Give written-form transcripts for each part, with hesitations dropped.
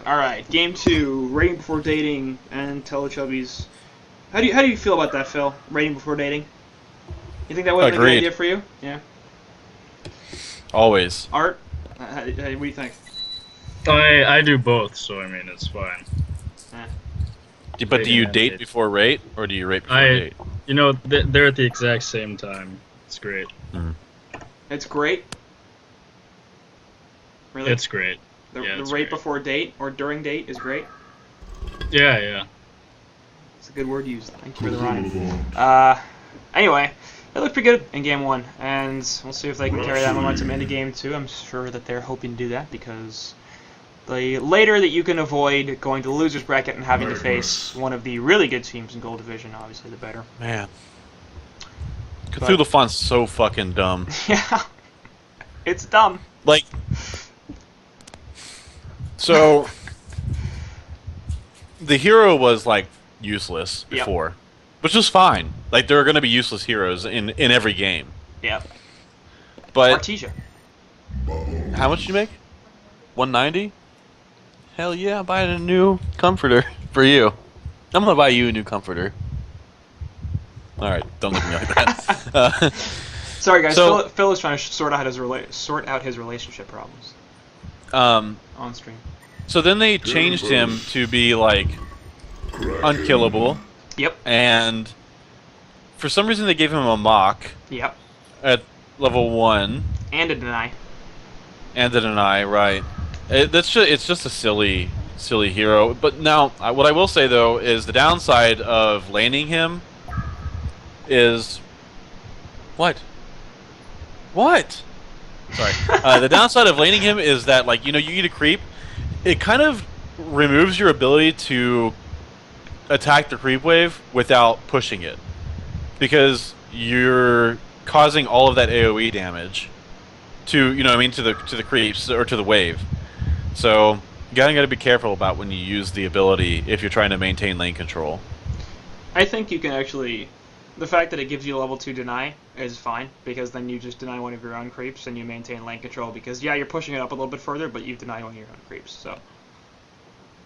All right, game 2, Rating Before Dating and Telechubbies. How do you feel about that, Phil? Rating Before Dating? You think that would have been a good idea for you? Yeah. Always. Art, what do you think? I do both, so I mean it's fine. But do you date date. before rate, or do you rate before date? You know, they're at the exact same time. It's great. It's great. Really? It's great. The it's rate great. before date or during date is great. Yeah. It's a good word used. Thank you for the rhyme. Anyway, it looked pretty good in game 1, and we'll see if they can carry that momentum into game 2. I'm sure that they're hoping to do that because the later that you can avoid going to the losers bracket and having to face one of the really good teams in Gold Division, obviously the better. Man. Cthulhu Font's so fucking dumb. Yeah. It's dumb. Like, so the hero was like useless before, which was fine. Like, there are going to be useless heroes in every game. Yep. But Artesia. how much did you make? 190? Hell yeah, I'm buying a new comforter for you. I'm gonna buy you a new comforter. All right, don't look at me like that. Sorry guys, so, Phil is trying to sort out his relationship problems. On stream. So then they changed him to be like unkillable. Yep. And for some reason they gave him a mock. Yep. At level 1. And a deny. And a deny, right? It's just a silly hero. But now, what I will say though is the downside of landing him is what? Sorry. The downside of laning him is that, like, you know, you eat a creep, it kind of removes your ability to attack the creep wave without pushing it, because you're causing all of that AOE damage to, you know what I mean, to the creeps or to the wave. So you gotta be careful about when you use the ability if you're trying to maintain lane control. I think you can actually. The fact that it gives you a level 2 deny is fine, because then you just deny one of your own creeps and you maintain lane control, because yeah, you're pushing it up a little bit further, but you've denied one of your own creeps, so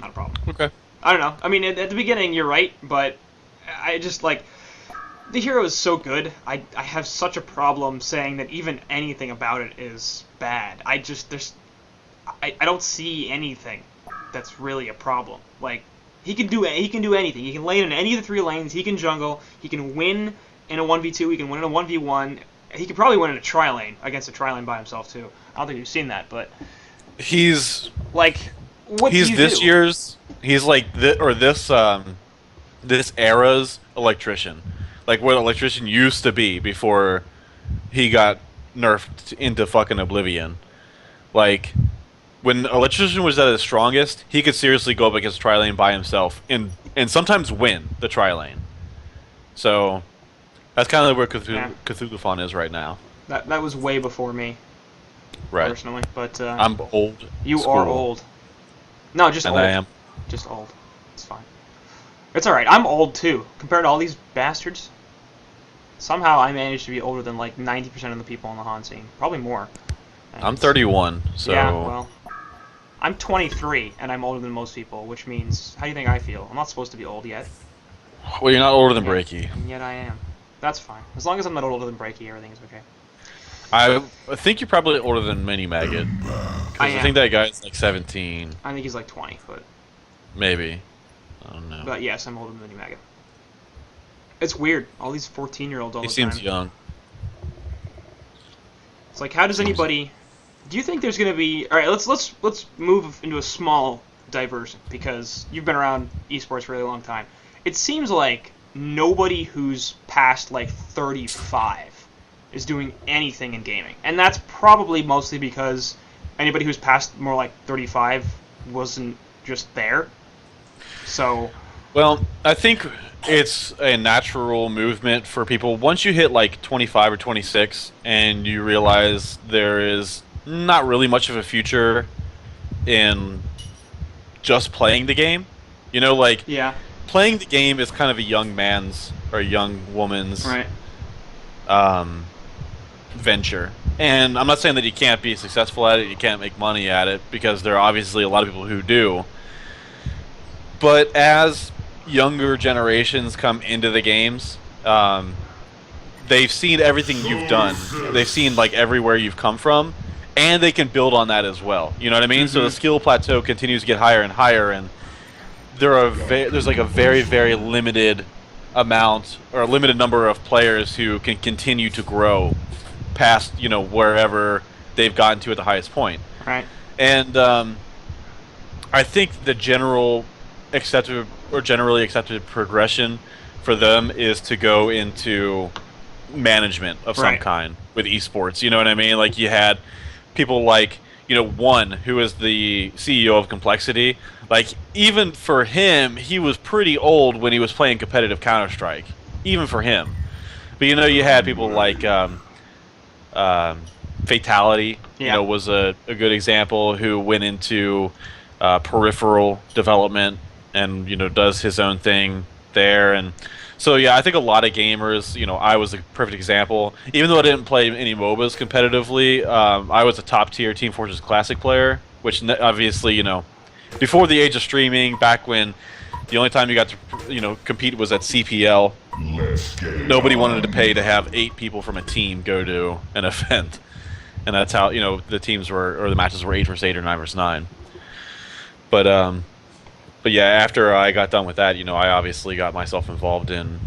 not a problem. Okay. I don't know. I mean, at the beginning you're right, but I just, like, the hero is so good, I have such a problem saying that even anything about it is bad. I don't see anything that's really a problem. Like, he can do anything. He can lane in any of the 3 lanes. He can jungle. He can win in a 1v2. He can win in a 1v1. He could probably win in a tri-lane against a tri-lane by himself too. I don't think you've seen that, but he's like, what he's do you this do? year's he's like this era's electrician, like what electrician used to be before he got nerfed into fucking oblivion. Like, when electrician was at his strongest, he could seriously go up against tri-lane by himself and sometimes win the tri-lane. So that's kind of where Cthulhu Font is right now. That was way before me, right? Personally, but I'm old. You are old. No, just and old. I am. Just old. It's fine. It's all right. I'm old too, compared to all these bastards. Somehow I managed to be older than like 90% of the people on the HoN scene, probably more. And I'm 31, so yeah, well. I'm 23, and I'm older than most people, which means, how do you think I feel? I'm not supposed to be old yet. Well, you're not older than Breaky. And yet I am. That's fine. As long as I'm not older than Breaky, everything is okay. I think you're probably older than Mini Maggot. I think that guy's like 17. I think he's like 20, but... Maybe. I don't know. But yes, I'm older than Mini Maggot. It's weird. All these 14-year-olds all the time. He seems young. It's like, how does anybody... Do you think there's going to be... Alright, let's move into a small diversion, because you've been around esports for a really long time. It seems like nobody who's past, like, 35 is doing anything in gaming. And that's probably mostly because anybody who's past more like 35 wasn't just there. So... Well, I think it's a natural movement for people. Once you hit, like, 25 or 26, and you realize there is... not really much of a future in just playing the game. You know, like, playing the game is kind of a young man's or a young woman's venture. And I'm not saying that you can't be successful at it, you can't make money at it, because there are obviously a lot of people who do. But as younger generations come into the games, they've seen everything you've done. They've seen like everywhere you've come from, and they can build on that as well. You know what I mean? So the skill plateau continues to get higher and higher, and there's like a very, very limited amount or a limited number of players who can continue to grow past, you know, wherever they've gotten to at the highest point. Right. And I think the generally accepted progression for them is to go into management of some kind with esports. You know what I mean? Like you had people like, you know, HoN, who is the CEO of Complexity. Like, even for him, he was pretty old when he was playing competitive Counter-Strike. Even for him. But, you know, you had people like Fatality, you know, was a good example, who went into peripheral development and, you know, does his own thing there. And so, yeah, I think a lot of gamers, you know, I was a perfect example. Even though I didn't play any MOBAs competitively, I was a top-tier Team Fortress Classic player, which obviously, you know, before the age of streaming, back when the only time you got to, you know, compete was at CPL, nobody wanted to pay to have 8 people from a team go to an event. And that's how, you know, the teams were, or the matches were 8 versus 8 or 9 versus 9. But yeah, after I got done with that, you know, I obviously got myself involved in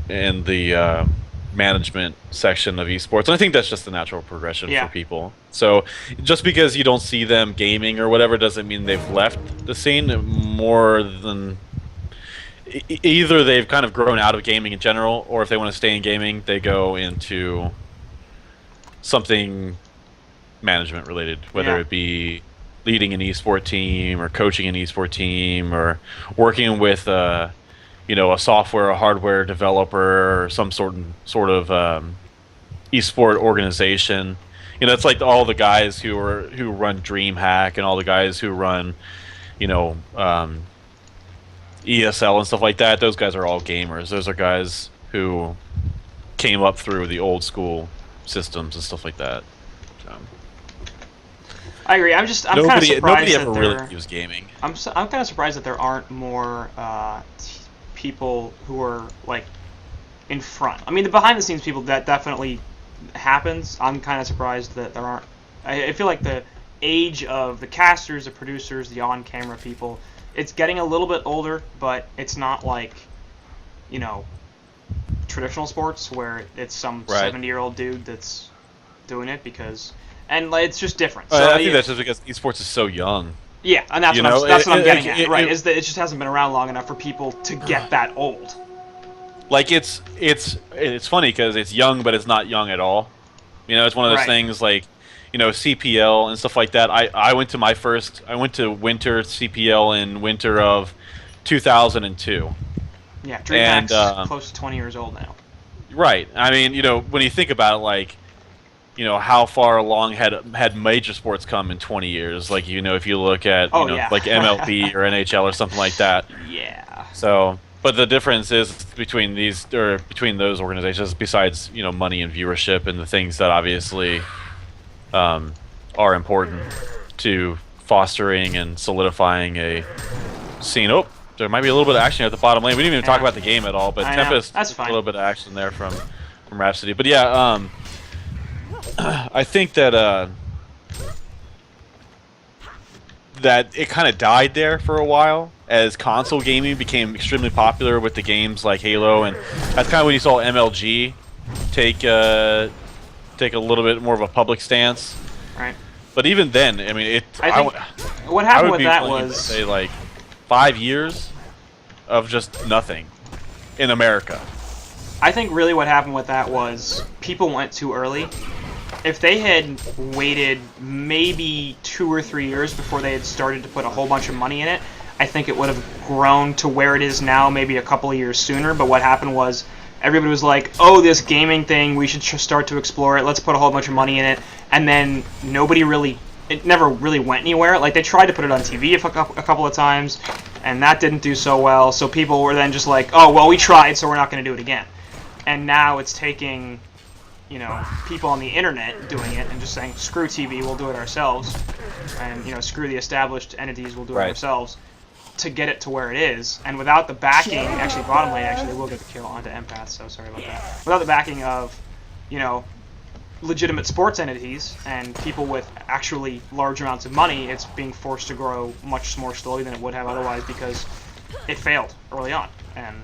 the management section of esports, and I think that's just the natural progression for people. So just because you don't see them gaming or whatever doesn't mean they've left the scene. More than either they've kind of grown out of gaming in general, or if they want to stay in gaming, they go into something management related, whether it be leading an esport team or coaching an esport team or working with you know, a software or hardware developer or some sort of esport organization. You know, it's like all the guys who run DreamHack and all the guys who run, you know, ESL and stuff like that. Those guys are all gamers. Those are guys who came up through the old school systems and stuff like that. I agree. I'm kind of surprised nobody that ever really used gaming. I'm kind of surprised that there aren't more people who are like in front. I mean, the behind the scenes people, that definitely happens. I'm kind of surprised that there aren't. I feel like the age of the casters, the producers, the on-camera people, it's getting a little bit older, but it's not like, you know, traditional sports where it's some 70-year-old dude that's doing it, because, and it's just different. So I think that's just because esports is so young. Yeah, and that's what I'm getting at, right? Is that it just hasn't been around long enough for people to get that old. Like it's funny because it's young, but it's not young at all. You know, it's one of those things like, you know, CPL and stuff like that. I went to winter CPL in winter of 2002. Yeah, DreamHack's close to 20 years old now. Right. I mean, you know, when you think about it, like, you know, how far along had major sports come in 20 years? Like, you know, if you look at, you know, like MLB or NHL or something like that. Yeah. So, but the difference is between those organizations, besides, you know, money and viewership and the things that obviously are important to fostering and solidifying a scene. Oh, there might be a little bit of action at the bottom lane. We didn't even talk about the game at all, but Tempest, that's fine. A little bit of action there from Rhapsody. But yeah, I think that that it kind of died there for a while as console gaming became extremely popular with the games like Halo, and that's kind of when you saw MLG take a little bit more of a public stance. Right. But even then, I mean, what happened with that was, say, like 5 years of just nothing in America. I think really what happened with that was people went too early. If they had waited maybe 2 or 3 years before they had started to put a whole bunch of money in it, I think it would have grown to where it is now, maybe a couple of years sooner. But what happened was everybody was like, oh, this gaming thing, we should start to explore it, let's put a whole bunch of money in it. And then it never really went anywhere. Like, they tried to put it on TV a couple of times, and that didn't do so well. So people were then just like, oh, well, we tried, so we're not going to do it again. And now it's taking, you know, people on the internet doing it and just saying, screw TV, we'll do it ourselves. And, you know, screw the established entities, we'll do it ourselves. to get it to where it is, and without the backing, actually bottom lane actually will get the kill onto Empath, so sorry about that. Without the backing of, you know, legitimate sports entities and people with actually large amounts of money, it's being forced to grow much more slowly than it would have otherwise because it failed early on. And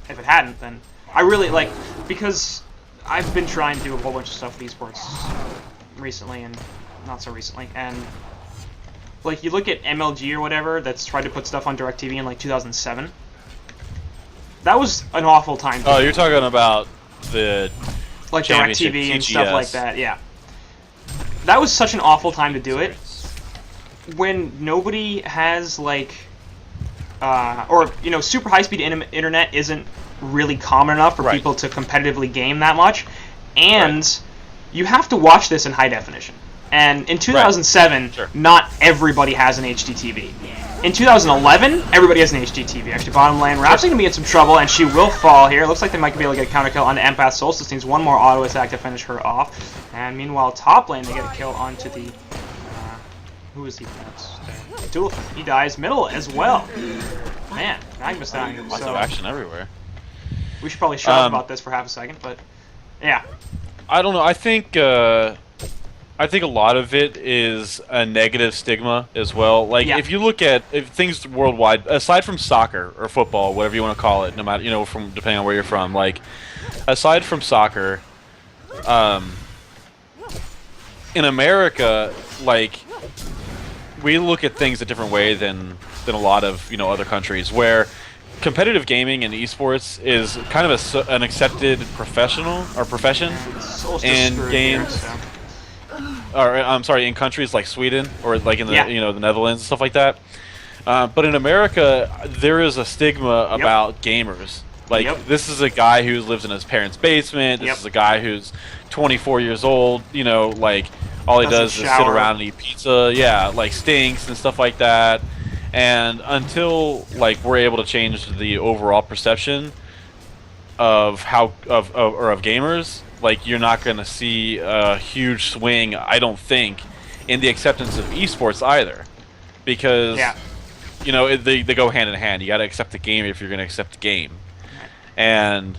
if it hadn't, then I really like, because I've been trying to do a whole bunch of stuff with esports recently and not so recently, and like you look at MLG or whatever that's tried to put stuff on DirecTV in like 2007. That was an awful time. Oh, you're talking about the like DirecTV and stuff like that, yeah. That was such an awful time to do it. When nobody has like, or you know, super high-speed internet isn't really common enough for people to competitively game that much, and you have to watch this in high definition. And in 2007, not everybody has an HDTV. In 2011, everybody has an HDTV. Actually, bottom lane, Ro8's going to be in some trouble, and she will fall here. Looks like they might be able to get a counter kill onto Empath. Solstice needs one more auto attack to finish her off. And meanwhile, top lane, they get a kill onto the... who is he? Duelfin. He dies. Middle as well. Man, Magnus down here. Lots of action everywhere. We should probably shut up about this for half a second, but yeah. I don't know. I think a lot of it is a negative stigma as well. Like if you look at things worldwide, aside from soccer or football, whatever you want to call it, no matter from depending on where you're from, like aside from soccer, in America, like we look at things a different way than a lot of other countries where competitive gaming and esports is kind of an accepted profession, and games. Or I'm sorry, in countries like Sweden or like in the the Netherlands and stuff like that. But in America, there is a stigma about gamers. Like this is a guy who lives in his parents' basement. This is a guy who's 24 years old. Like all he does is sit around and eat pizza. Yeah, like stinks and stuff like that. And until like we're able to change the overall perception of of gamers, like you're not going to see a huge swing, I don't think, in the acceptance of esports either, because they go hand in hand. You got to accept the game if you're going to accept the game, and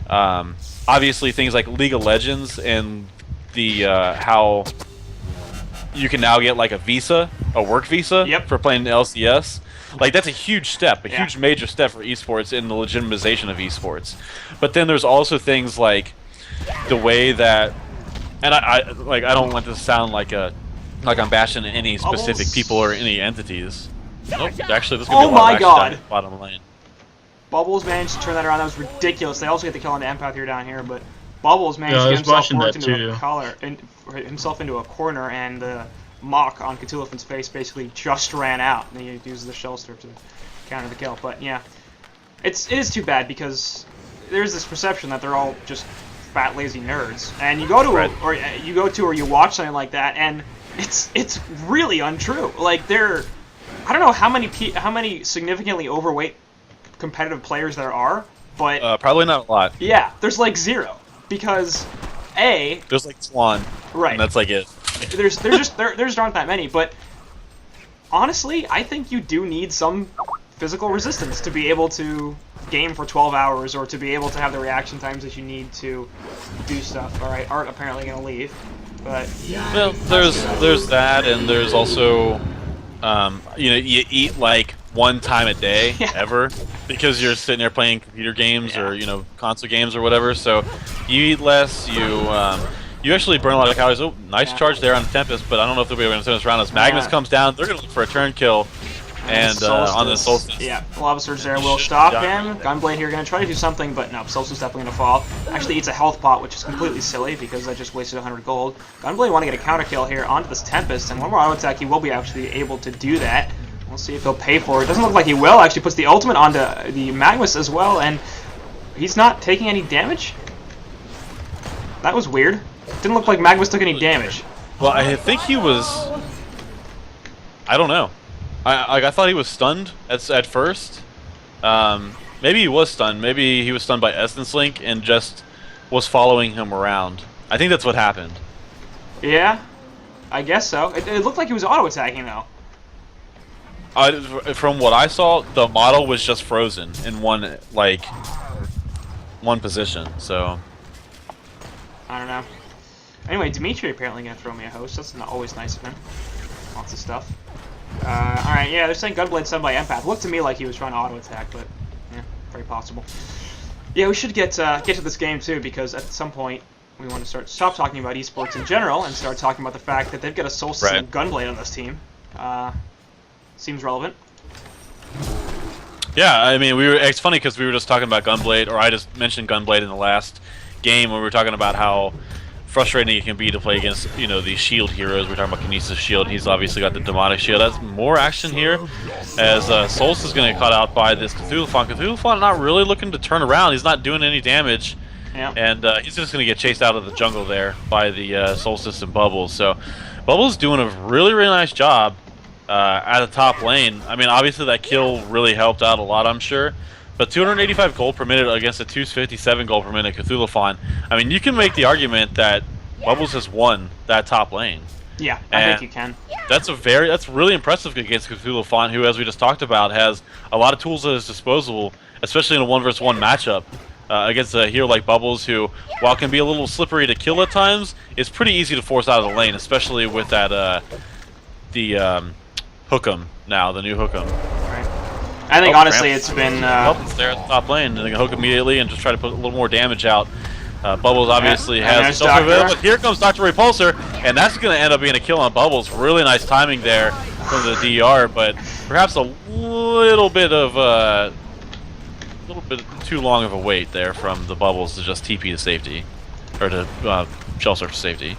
obviously things like League of Legends and the how you can now get like a work visa for playing LCS. Like that's a huge step, a huge major step for esports in the legitimization of esports. But then there's also things like the way that, and I don't want this to sound like I'm bashing any specific people or any entities. Nope, actually, this is gonna be a lot of action down the bottom lane. Bubbles managed to turn that around. That was ridiculous. They also get the kill on the Empath here down here, but Bubbles managed to get himself worked into a collar and himself into a corner, and the mock on Cthulhufin's face basically just ran out, and he uses the shell strip to counter the kill. But yeah, it is too bad because there's this perception that they're all just fat lazy nerds, and you go to or you watch something like that, and it's really untrue. Like I don't know how many significantly overweight competitive players there are, but probably not a lot. Yeah, there's like zero because there's like Swan, and that's like it. there aren't that many, but honestly, I think you do need some physical resistance to be able to game for 12 hours or to be able to have the reaction times that you need to do stuff. All right, Art apparently gonna leave, but well, there's that, and there's also you eat like one time a day ever because you're sitting there playing computer games or console games or whatever. So you eat less. You actually burn a lot of calories. Oh, nice charge there on Tempest, but I don't know if they'll be able to turn this around. As Magnus comes down, they're going to look for a turn kill. And on the Solstice. Yeah, Lava Surge there will stop him. Gunblade here going to try to do something, but no, Solstice definitely going to fall. Actually eats a health pot, which is completely silly because I just wasted 100 gold. Gunblade want to get a counter kill here onto this Tempest, and one more auto attack, he will be actually able to do that. We'll see if he'll pay for it. Doesn't look like he will. Actually puts the ultimate onto the Magnus as well, and he's not taking any damage. That was weird. Didn't look like Magnus took any damage. Well, I think he was... I don't know. I thought he was stunned at first. Maybe he was stunned. Maybe he was stunned by Essence Link and just was following him around. I think that's what happened. Yeah, I guess so. It looked like he was auto-attacking, though. From what I saw, the model was just frozen in one position. So I don't know. Anyway, Dimitri apparently gonna throw me a host. That's not always nice of him. Lots of stuff. Alright, yeah, they're saying Gunblade sent by Empath. Looked to me like he was trying to auto attack, but yeah, very possible. Yeah, we should get to this game too, because at some point we want to stop talking about esports in general and start talking about the fact that they've got a Solstice and Gunblade on this team. Seems relevant. Yeah, I mean, it's funny because we were just talking about Gunblade, or I just mentioned Gunblade in the last game when we were talking about how frustrating it can be to play against, you know, these shield heroes. We're talking about Kinesis shield. He's obviously got the demonic shield. That's more action here, as Solstice is going to get caught out by this Cthulhuphon. Cthulhuphon not really looking to turn around. He's not doing any damage, and he's just going to get chased out of the jungle there by the Solstice and Bubbles. So Bubbles doing a really, really nice job at the top lane. I mean, obviously that kill really helped out a lot, I'm sure. But 285 gold per minute against a 257 gold per minute Cthulhuphon. I mean, you can make the argument that Bubbles has won that top lane. Yeah, I think you can. That's really impressive against Cthulhuphon, who, as we just talked about, has a lot of tools at his disposal, especially in a 1v1 matchup against a hero like Bubbles, who, while can be a little slippery to kill at times, is pretty easy to force out of the lane, especially with that Hook'em now, the new Hook'em. Right. I think honestly it's been Bubbles there at the top lane, and they can hook immediately and just try to put a little more damage out. Bubbles obviously has but here comes Dr. Repulsor, and that's going to end up being a kill on Bubbles. Really nice timing there from the DR, but perhaps a little bit too long of a wait there from the Bubbles to just TP to safety, or to shell surf to safety.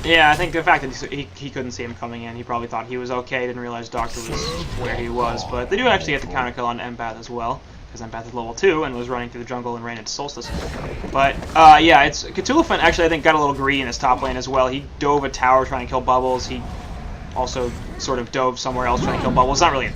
Yeah, I think the fact that he couldn't see him coming in, he probably thought he was okay, didn't realize Doctor was where he was. But they do actually get the counter kill on Empath as well, because Empath is level 2 and was running through the jungle and ran into Solstice. But yeah, it's Cthulhuphon actually I think got a little greedy in his top lane as well. He dove a tower trying to kill Bubbles. He also sort of dove somewhere else trying to kill Bubbles. Not really.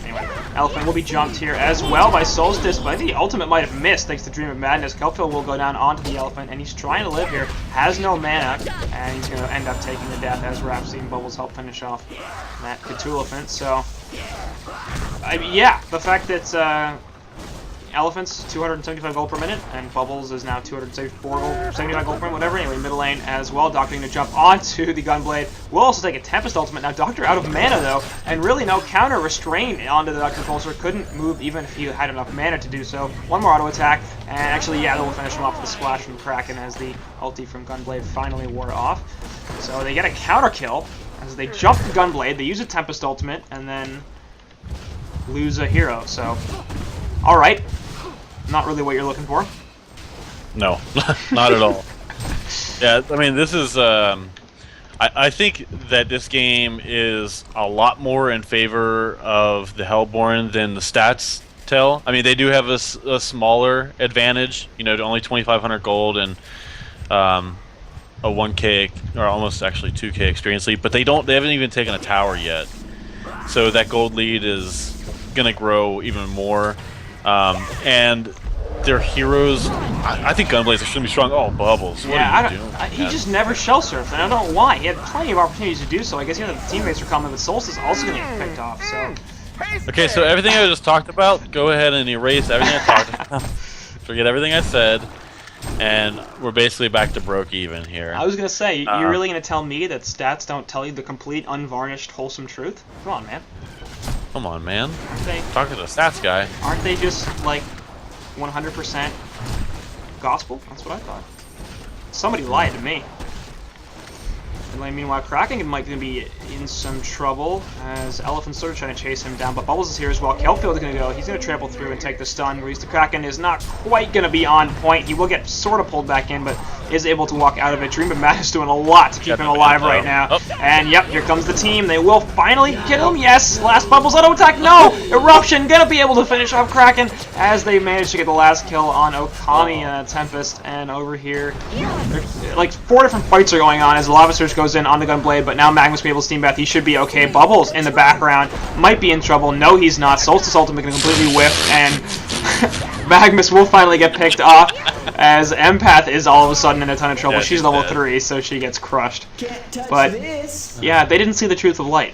Anyway, Elephant will be jumped here as well by Solstice, but I think the ultimate might have missed thanks to Dream of Madness. Kelphill will go down onto the Elephant, and he's trying to live here. Has no mana, and he's going to end up taking the death as Rhapsody and Bubbles help finish off that Cthulhuphant. So, yeah, the fact that Elephant's 275 gold per minute, and Bubbles is now 275 gold per minute, whatever. Anyway, middle lane as well. Doctor going to jump onto the Gunblade. Will also take a Tempest ultimate. Now, Doctor out of mana, though, and really no counter restraint onto the Dr. Repulsor. Couldn't move even if he had enough mana to do so. One more auto attack, and actually, yeah, they'll finish him off with a splash from Kraken as the ulti from Gunblade finally wore off. So they get a counter kill as they jump the Gunblade. They use a Tempest ultimate, and then lose a hero. So, alright. Not really what you're looking for. No, not at all. Yeah, I mean, this is... I think that this game is a lot more in favor of the Hellborn than the stats tell. I mean, they do have a smaller advantage, you know, to only 2,500 gold and a 1k, or almost actually 2k experience lead, but they haven't even taken a tower yet. So that gold lead is going to grow even more. And their heroes, I think Gunblade's extremely strong. Oh, Bubbles, what are you doing? He just never shell surfed, and I don't know why. He had plenty of opportunities to do so. I guess the teammates were coming, but Solstice also going to get picked off. So. Okay, so everything I just talked about, go ahead and erase everything I talked about. Forget everything I said, and we're basically back to broke even here. I was going to say, you're really going to tell me that stats don't tell you the complete, unvarnished, wholesome truth? Come on, man. Come on, man. They, talk to the stats guy. Aren't they just, like, 100% gospel? That's what I thought. Somebody lied to me. And meanwhile, Kraken might be in some trouble as Elephant's sort of trying to chase him down, but Bubbles is here as well. Kelfield's going to go. He's going to trample through and take the stun, whereas the Kraken is not quite going to be on point. He will get sort of pulled back in, but is able to walk out of it. Dream of Madness doing a lot to keep him alive right now. Oh. And yep, here comes the team. They will finally get him. Yes, last Bubbles auto attack. No! Eruption going to be able to finish off Kraken as they manage to get the last kill on Okami Tempest. And over here, like 4 different fights are going on as the Lava Surge goes in on the Gunblade, but now Magnus will be able to steam bath. He should be okay. Bubbles in the background might be in trouble. No, he's not. Solstice ultimate going to completely whiff, and Magnus will finally get picked off as Empath is all of a sudden in a ton of trouble. Yeah, she's level 3, so she gets crushed. But yeah, they didn't see the truth of light.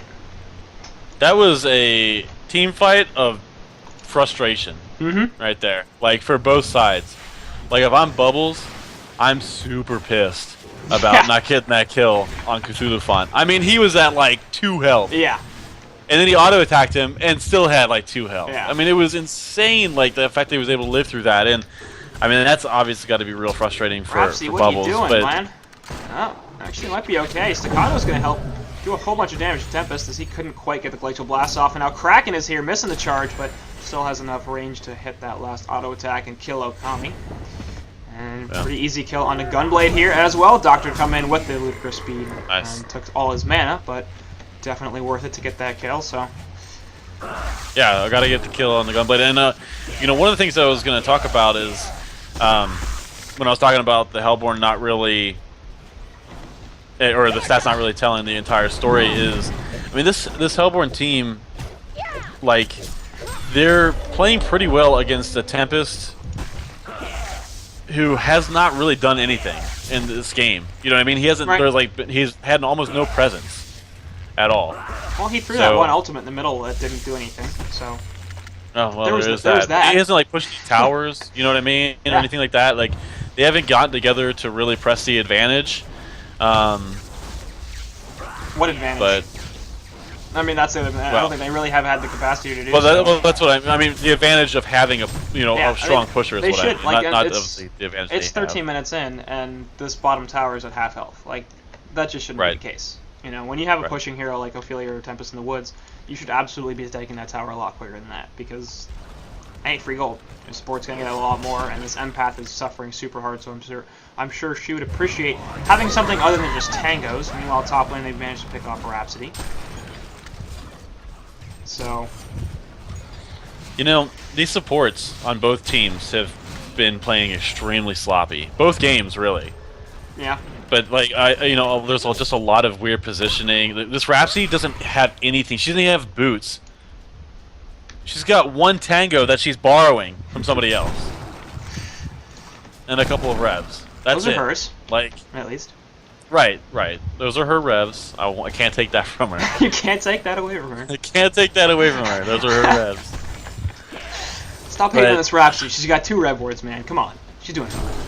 That was a team fight of frustration right there. Like, for both sides. Like, if I'm Bubbles, I'm super pissed about not getting that kill on Cthulhu. I mean, he was at, like, 2 health. Yeah. And then he auto-attacked him and still had, like, 2 health. Yeah. I mean, it was insane, like, the fact that he was able to live through that. And, I mean, that's obviously got to be real frustrating for Rapsy, what Bubbles. are you doing, but man? Oh, actually, it might be okay. Staccato's going to help do a whole bunch of damage to Tempest, as he couldn't quite get the Glacial Blast off. And now Kraken is here, missing the charge, but still has enough range to hit that last auto-attack and kill Okami. And pretty easy kill on the Gunblade here as well. Doctor come in with the ludicrous speed. Nice. And took all his mana, but definitely worth it to get that kill, so... Yeah, I gotta get the kill on the Gunblade. And, you know, one of the things I was going to talk about is, when I was talking about the Hellborn not really, or the stats not really telling the entire story, is, I mean, this Hellborn team, like, they're playing pretty well against the Tempest, who has not really done anything in this game. You know what I mean? He hasn't. Right. There's like he's had almost no presence at all. Well, he threw that one ultimate in the middle that didn't do anything, so... Oh, well, there was that. that. He hasn't, like, pushed the towers, you know what I mean? And anything like that. Like, they haven't gotten together to really press the advantage. What advantage? But... I mean, that's it. I don't think they really have had the capacity to do well, that's what I mean. The advantage of having a, you know, a strong pusher is they what should. I mean. Like, not it's, obviously the advantage it's they 13 have. minutes in, and this bottom tower is at half health. Like, that just shouldn't be the case. You know, when you have a pushing hero like Ophelia or Tempest in the Woods, you should absolutely be taking that tower a lot quicker than that, because, hey, free gold. Your sport's gonna get a lot more, and this empath is suffering super hard, so I'm sure she would appreciate having something other than just tangos. Meanwhile, top lane, they've managed to pick off Rhapsody. So, you know, these supports on both teams have been playing extremely sloppy. Both games, really. yeah. But, like, you know, there's just a lot of weird positioning. This Rhapsody doesn't have anything. She doesn't even have boots. She's got one tango that she's borrowing from somebody else. And a couple of revs. That's Those are hers. Like, at least. Right. Those are her revs. I can't take that from her. You can't take that away from her. I can't take that away from her. Those are her revs. Stop hating on this Rhapsody. She's got 2 rev words, man. Come on. She's doing something.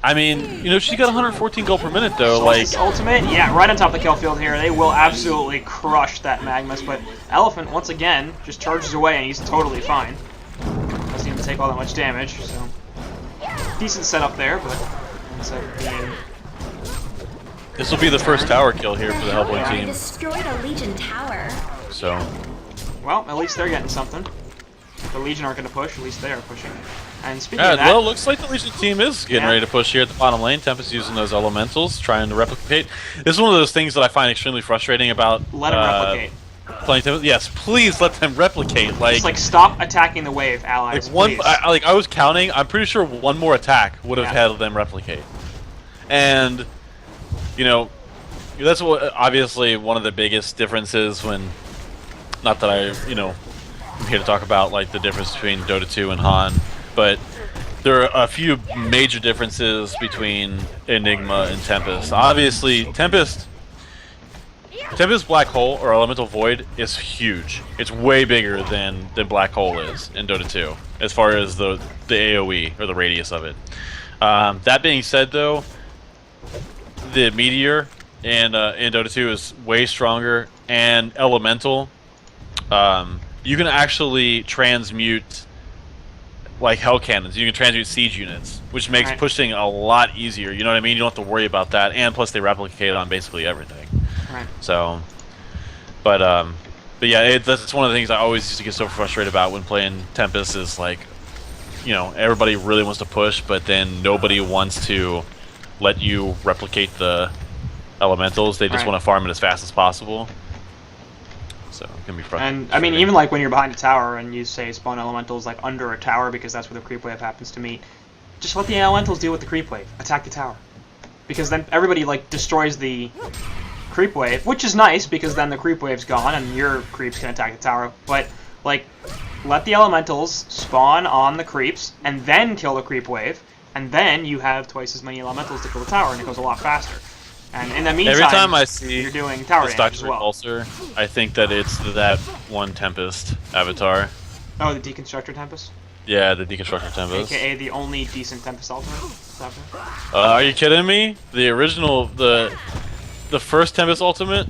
I mean, you know, she got 114 gold per minute, though. Solstice like, ultimate, yeah, right on top of the kill field here. They will absolutely crush that Magnus, but Elephant, once again, just charges away and he's totally fine. Doesn't even take all that much damage, so... Decent setup there, but... this will be the first tower kill here for the Hellboy team. Destroyed a Legion tower. So... Well, at least they're getting something. The Legion aren't going to push, at least they are pushing. And speaking of that... well, looks like the Legion team is getting ready to push here at the bottom lane. Tempest using those elementals, trying to replicate. This is one of those things that I find extremely frustrating about... Let them replicate. Playing Tempest. Yes, please let them replicate. Like, just, like, stop attacking the wave, allies, like I was counting, I'm pretty sure one more attack would have had them replicate. And, you know, that's what, obviously one of the biggest differences when... Not that I, you know, I'm here to talk about, like, the difference between Dota 2 and HoN, but there are a few major differences between Enigma and Tempest. Obviously, Tempest Black Hole, or Elemental Void, is huge. It's way bigger than Black Hole is in Dota 2, as far as the AoE, or the radius of it. That being said, though, the Meteor in Dota 2 is way stronger, and Elemental, you can actually transmute like hell cannons. You can transmute siege units, which makes pushing a lot easier. You know what I mean? You don't have to worry about that, and plus they replicate on basically everything. Right. So, but yeah, that's one of the things I always used to get so frustrated about when playing Tempest is, like, you know, everybody really wants to push, but then nobody wants to let you replicate the elementals. They just want to farm it as fast as possible. So it can be frustrating. And I mean, even like when you're behind a tower and you say spawn elementals like under a tower because that's where the creep wave happens to meet, just let the elementals deal with the creep wave. Attack the tower, because then everybody like destroys the creep wave, which is nice because then the creep wave's gone and your creeps can attack the tower. But like, let the elementals spawn on the creeps and then kill the creep wave, and then you have twice as many elementals to kill the tower, and it goes a lot faster. And in the meantime, Every time I see you're doing tower this damage as Dr. well. Repulsor, I think that it's that one Tempest avatar. Oh, the Deconstructor Tempest? Yeah, the Deconstructor Tempest. AKA the only decent Tempest ultimate? Is that fair? Are you kidding me? The original, the first Tempest ultimate?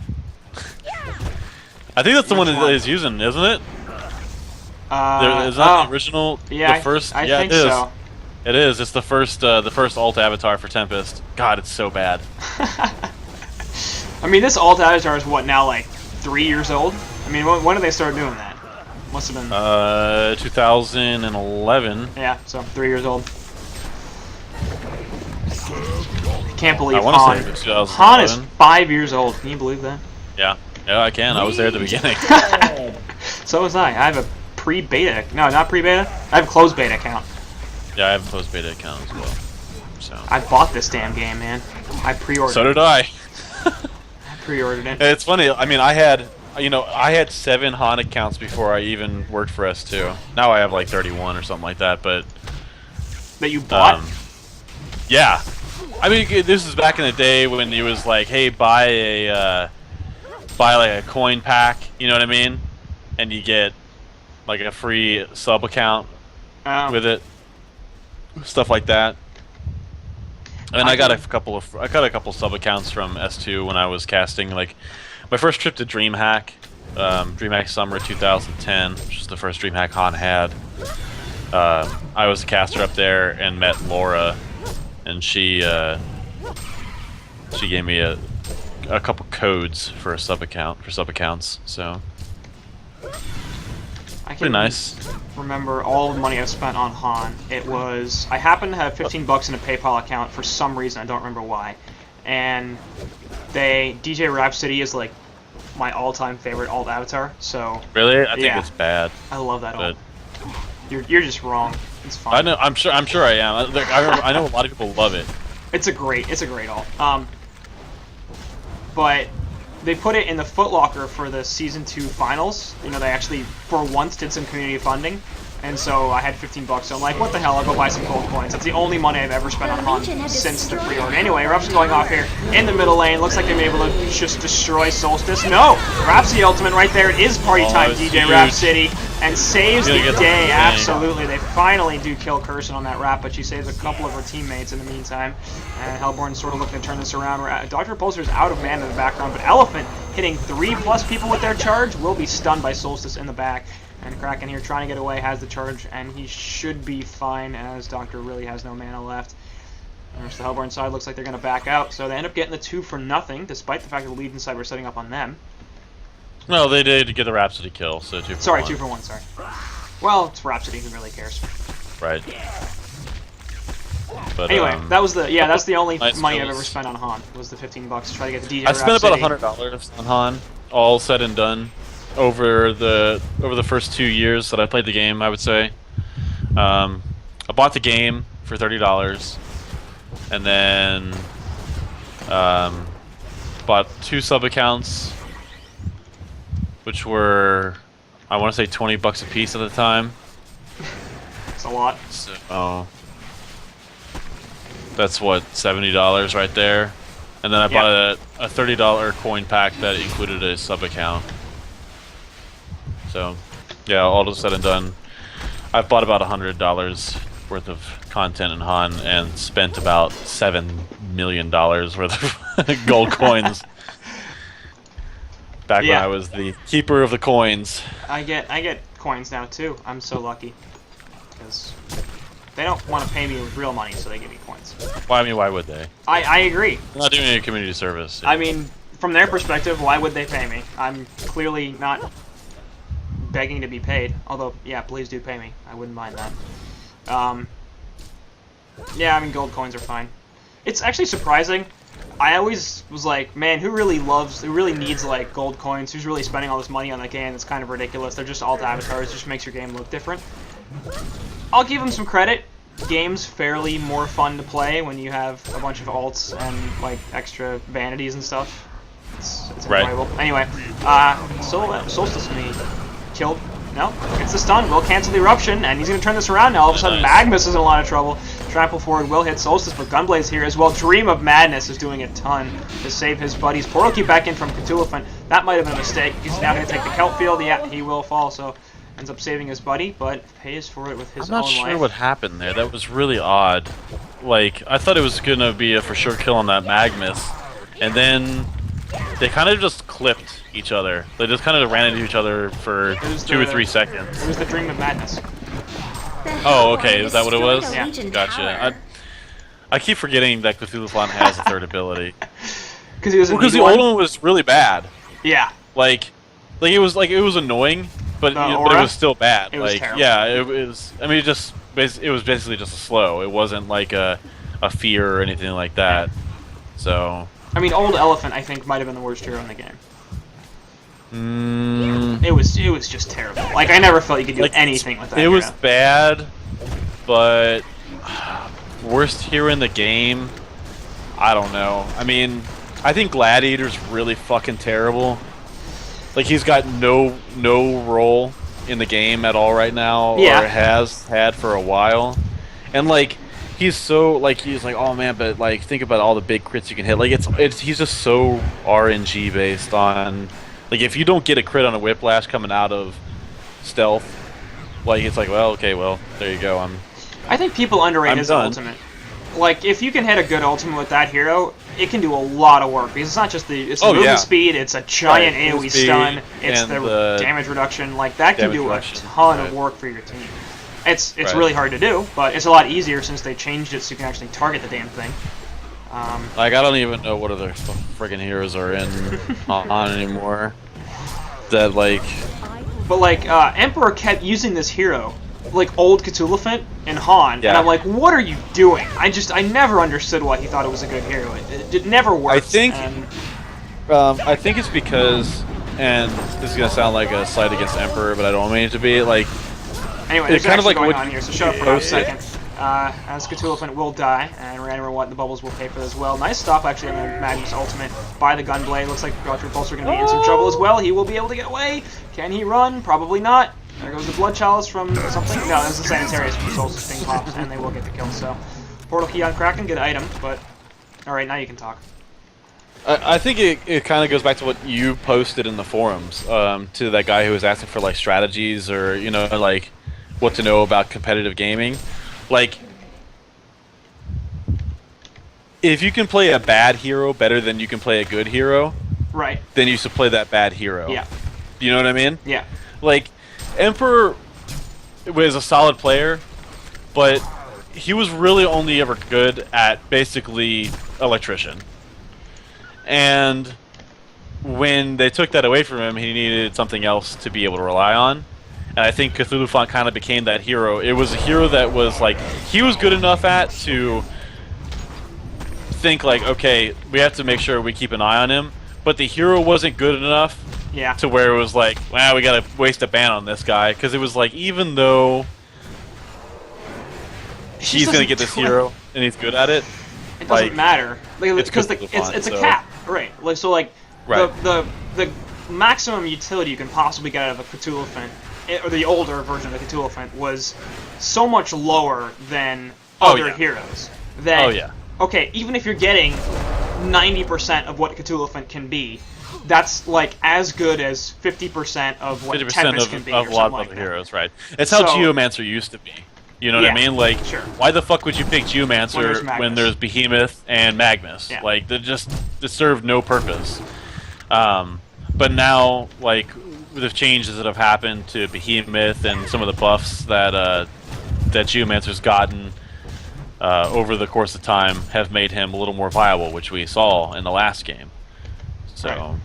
I think that's the one that he's using, isn't it? Is that the original? Yeah, the first. I yeah, think it is. so. It is. It's the first alt avatar for Tempest. God, it's so bad. I mean, this alt avatar is what now, like 3 years old? I mean, when did they start doing that? Must have been 2011. Yeah, so 3 years old. I can't believe I want HoN. to say it was 2011. HoN is 5 years old. Can you believe that? Yeah. Yeah, I can. I was there at the beginning. So was I. I have a pre-beta. No, not pre-beta. I have a closed beta account. Yeah, I have a closed beta account as well. So. I bought this damn game, man. I pre-ordered. So did I. I pre-ordered it. It's funny. I mean, I had 7 HoN accounts before I even worked for S2. Now I have like 31 or something like that. But that you bought? Yeah. I mean, this is back in the day when it was like, hey, buy like a coin pack. You know what I mean? And you get like a free sub account with it, stuff like that. And I got a couple sub accounts from S2 when I was casting. Like my first trip to DreamHack, DreamHack Summer 2010, which was the first DreamHack HoN had. I was a caster up there and met Laura, and she gave me a couple codes for a sub accounts. So. I can pretty nice. remember all the money I've spent on HoN. It was, I happen to have 15 bucks in a PayPal account for some reason, I don't remember why. And DJ Rhapsody is like my all-time favorite alt avatar, so. Really? I think it's bad. I love that alt. You're just wrong. It's fine. I know. I'm sure I am. Like, I know a lot of people love it. It's a great alt. But they put it in the Foot Locker for the Season 2 finals. You know, they actually, for once, did some community funding. And so I had 15 bucks, so I'm like, what the hell, I'll go buy some gold coins. That's the only money I've ever spent on HoN since the pre-order. Anyway, Eruption going off here in the middle lane. Looks like they've been able to just destroy Solstice. No! Rhapsody ultimate right there. It is party time, DJ huge. Rhapsody. And saves the day, the absolutely. They finally do kill Curson on that Rap, but she saves a couple of her teammates in the meantime. And Hellborn's sort of looking to turn this around. Dr. Repulsor's out of mana in the background, but Elephant hitting 3+ people with their charge will be stunned by Solstice in the back. And Kraken here trying to get away, has the charge, and he should be fine as Doctor really has no mana left. And the Hellborn side looks like they're going to back out, so they end up getting the 2 for nothing, despite the fact that the Legion side were setting up on them. No, they did get the Rhapsody kill, so 2 for 1. Sorry, 2 for 1, sorry. Well, it's Rhapsody, who really cares? Right. But, anyway, that's the only nice money kills. I've ever spent on HoN, was the 15 bucks to try to get the DJ I spent about Rhapsody. $100 on HoN, all said and done, over the first 2 years that I played the game. I would say, I bought the game for $30, and then bought 2 sub accounts, which were, I want to say, 20 bucks a piece at the time. It's a lot. So, that's what, $70 right there. And then I bought a $30 coin pack that included a sub account. So, yeah, all said and done, I've bought about $100 worth of content in HoN and spent about $7 million worth of gold coins. Back when I was the keeper of the coins. I get coins now too. I'm so lucky, because they don't want to pay me with real money, so they give me coins. Well, I mean, why would they? I agree. They're not doing any community service. I mean, from their perspective, why would they pay me? I'm clearly not begging to be paid. Although, yeah, please do pay me. I wouldn't mind that. Yeah, I mean, gold coins are fine. It's actually surprising. I always was like, man, who really needs, like, gold coins? Who's really spending all this money on the game? It's kind of ridiculous. They're just alt avatars. It just makes your game look different. I'll give them some credit. Game's fairly more fun to play when you have a bunch of alts and, like, extra vanities and stuff. It's enjoyable. Right. Anyway, Solstice gonna be killed. No, it's the stun. We'll cancel the eruption, and he's gonna turn this around now. All of a sudden, Magnus is in a lot of trouble. Trample forward will hit Solstice, but Gunblade's here as well. Dream of Madness is doing a ton to save his buddies. Portal Key back in from Cthulhuphant. That might have been a mistake. He's now going to take the Kelp Field. Yeah, he will fall, so ends up saving his buddy, but pays for it with his own life. I'm not sure what happened there. That was really odd. Like, I thought it was going to be a for sure kill on that Magnus, and then they kind of just clipped each other. They just kind of ran into each other for 2 or 3 seconds. It was the Dream of Madness. Oh, okay. Is that what it was? Yeah. Gotcha. I keep forgetting that Cthulhuphant has a third ability. Because the old one was really bad. Yeah. Like it was annoying, but it was still bad. It was terrible. Yeah, it was. I mean, it was basically just a slow. It wasn't like a fear or anything like that. So. I mean, Old Elephant I think might have been the worst hero in the game. It was just terrible. Like, I never felt you could do anything with that. It was bad, but worst hero in the game. I don't know. I mean, I think Gladiator's really fucking terrible. Like, he's got no role in the game at all right now, or has had for a while, and like he's so he's like, oh man, but like think about all the big crits you can hit. Like he's just so RNG based on. Like, if you don't get a crit on a Whiplash coming out of stealth, like, it's like, well, okay, well, there you go. I think people underrate his ultimate. Like, if you can hit a good ultimate with that hero, it can do a lot of work. Because it's not just the movement speed, it's a giant AoE stun, it's the damage reduction. Like, that can do a ton of work for your team. It's really hard to do, but it's a lot easier since they changed it so you can actually target the damn thing. Like, I don't even know what other friggin' heroes are in HoN anymore. That, like... But, like, Emperor kept using this hero, like old Cthulhuphant in HoN, and I'm like, what are you doing? I never understood why he thought it was a good hero. It never worked. I think it's because, and this is gonna sound like a slight against Emperor, but I don't mean it to be, like... Anyway, there's kind of like going on here, so shut up for a second. As Cthulhuphant will die, and Random What the Bubbles will pay for this as well. Nice stop, actually, on the Magnus ultimate by the Gunblade. Looks like Dr. Repulsor going to be in some trouble as well. He will be able to get away. Can he run? Probably not. There goes the Blood Chalice from something. No, that was the Sanitarius from Solstice being popped, and they will get the kill. So, Portal Key on Kraken, good item, but... Alright, now you can talk. I think it kind of goes back to what you posted in the forums, to that guy who was asking for, like, strategies or, you know, like, what to know about competitive gaming. Like, if you can play a bad hero better than you can play a good hero, right? Then you should play that bad hero. Yeah. You know what I mean? Yeah. Like, Emperor was a solid player, but he was really only ever good at basically Electrician. And when they took that away from him, he needed something else to be able to rely on. And I think Cthulhuphant kind of became that hero. It was a hero that was like, he was good enough at to think like, okay, we have to make sure we keep an eye on him. But the hero wasn't good enough to where it was like, wow, we gotta waste a ban on this guy. Because it was like, even though he's gonna get this hero and he's good at it, it doesn't matter. Because it's a cap, right? Like, so like the maximum utility you can possibly get out of a Cthulhuphant, or the older version of the Cthulhuphant, was so much lower than other heroes. That, okay, even if you're getting 90% of what Cthulhuphant can be, that's like as good as 50% of what Tempest can be, or a lot of other heroes, right? It's how Geomancer used to be. You know what I mean? Like, why the fuck would you pick Geomancer when there's Behemoth and Magnus? Yeah. Like, they serve no purpose. But now, like, with the changes that have happened to Behemoth and some of the buffs that that Geomancer's gotten over the course of time have made him a little more viable, which we saw in the last game. So,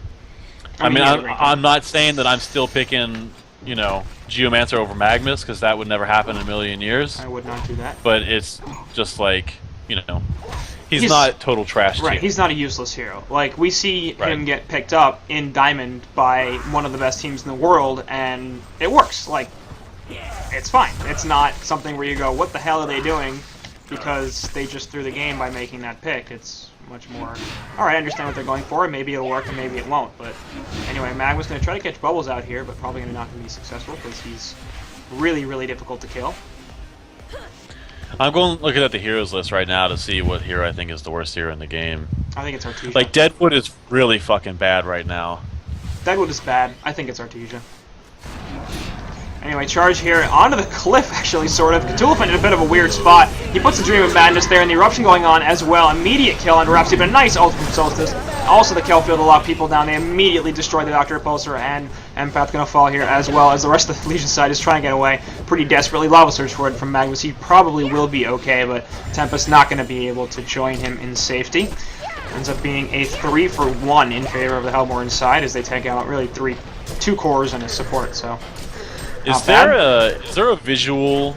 I mean, I'm not saying that I'm still picking, you know, Geomancer over Magnus, because that would never happen in a million years. I would not do that. But it's just like, you know, he's not total trash. Right, he's not a useless hero. Like, we see him get picked up in Diamond by one of the best teams in the world, and it works. Like, it's fine. It's not something where you go, what the hell are they doing? Because they just threw the game by making that pick. It's much more, alright, I understand what they're going for. Maybe it'll work and maybe it won't. But anyway, Magma's going to try to catch Bubbles out here, but probably not going to be successful because he's really, really difficult to kill. I'm going looking at the heroes list right now to see what hero I think is the worst hero in the game. I think it's Artesia. Like, Deadwood is really fucking bad right now. Deadwood is bad. I think it's Artesia. Anyway, charge here onto the cliff, actually, sort of. Cthulhu in a bit of a weird spot. He puts the Dream of Madness there, and the Eruption going on as well. Immediate kill on Rhapsody, but a nice ult from Solstice. Also, the kill field, a lot of people down. They immediately destroy the Dr. Repulsor, and Empath going to fall here, as well as the rest of the Legion side is trying to get away pretty desperately. Lava Surge forward from Magnus. He probably will be okay, but Tempest not going to be able to join him in safety. Ends up being a 3-for-1 in favor of the Hellborn side, as they take out really 2 cores and a support, so... Is there a visual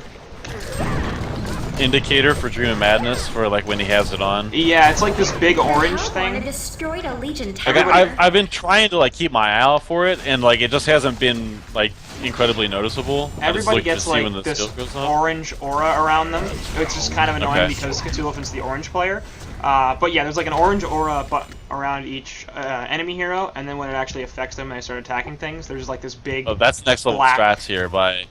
indicator for Dream of Madness for like when he has it on? Yeah, it's like this big orange thing. Destroyed a Legion tower. Like, I've been trying to like keep my eye out for it, and like it just hasn't been like incredibly noticeable. Everybody gets like this orange aura around them. It's just kind of annoying because Cthulhu's the orange player. But yeah, there's like an orange aura around each enemy hero, and then when it actually affects them and they start attacking things, there's like this big. Oh, that's next level strats here by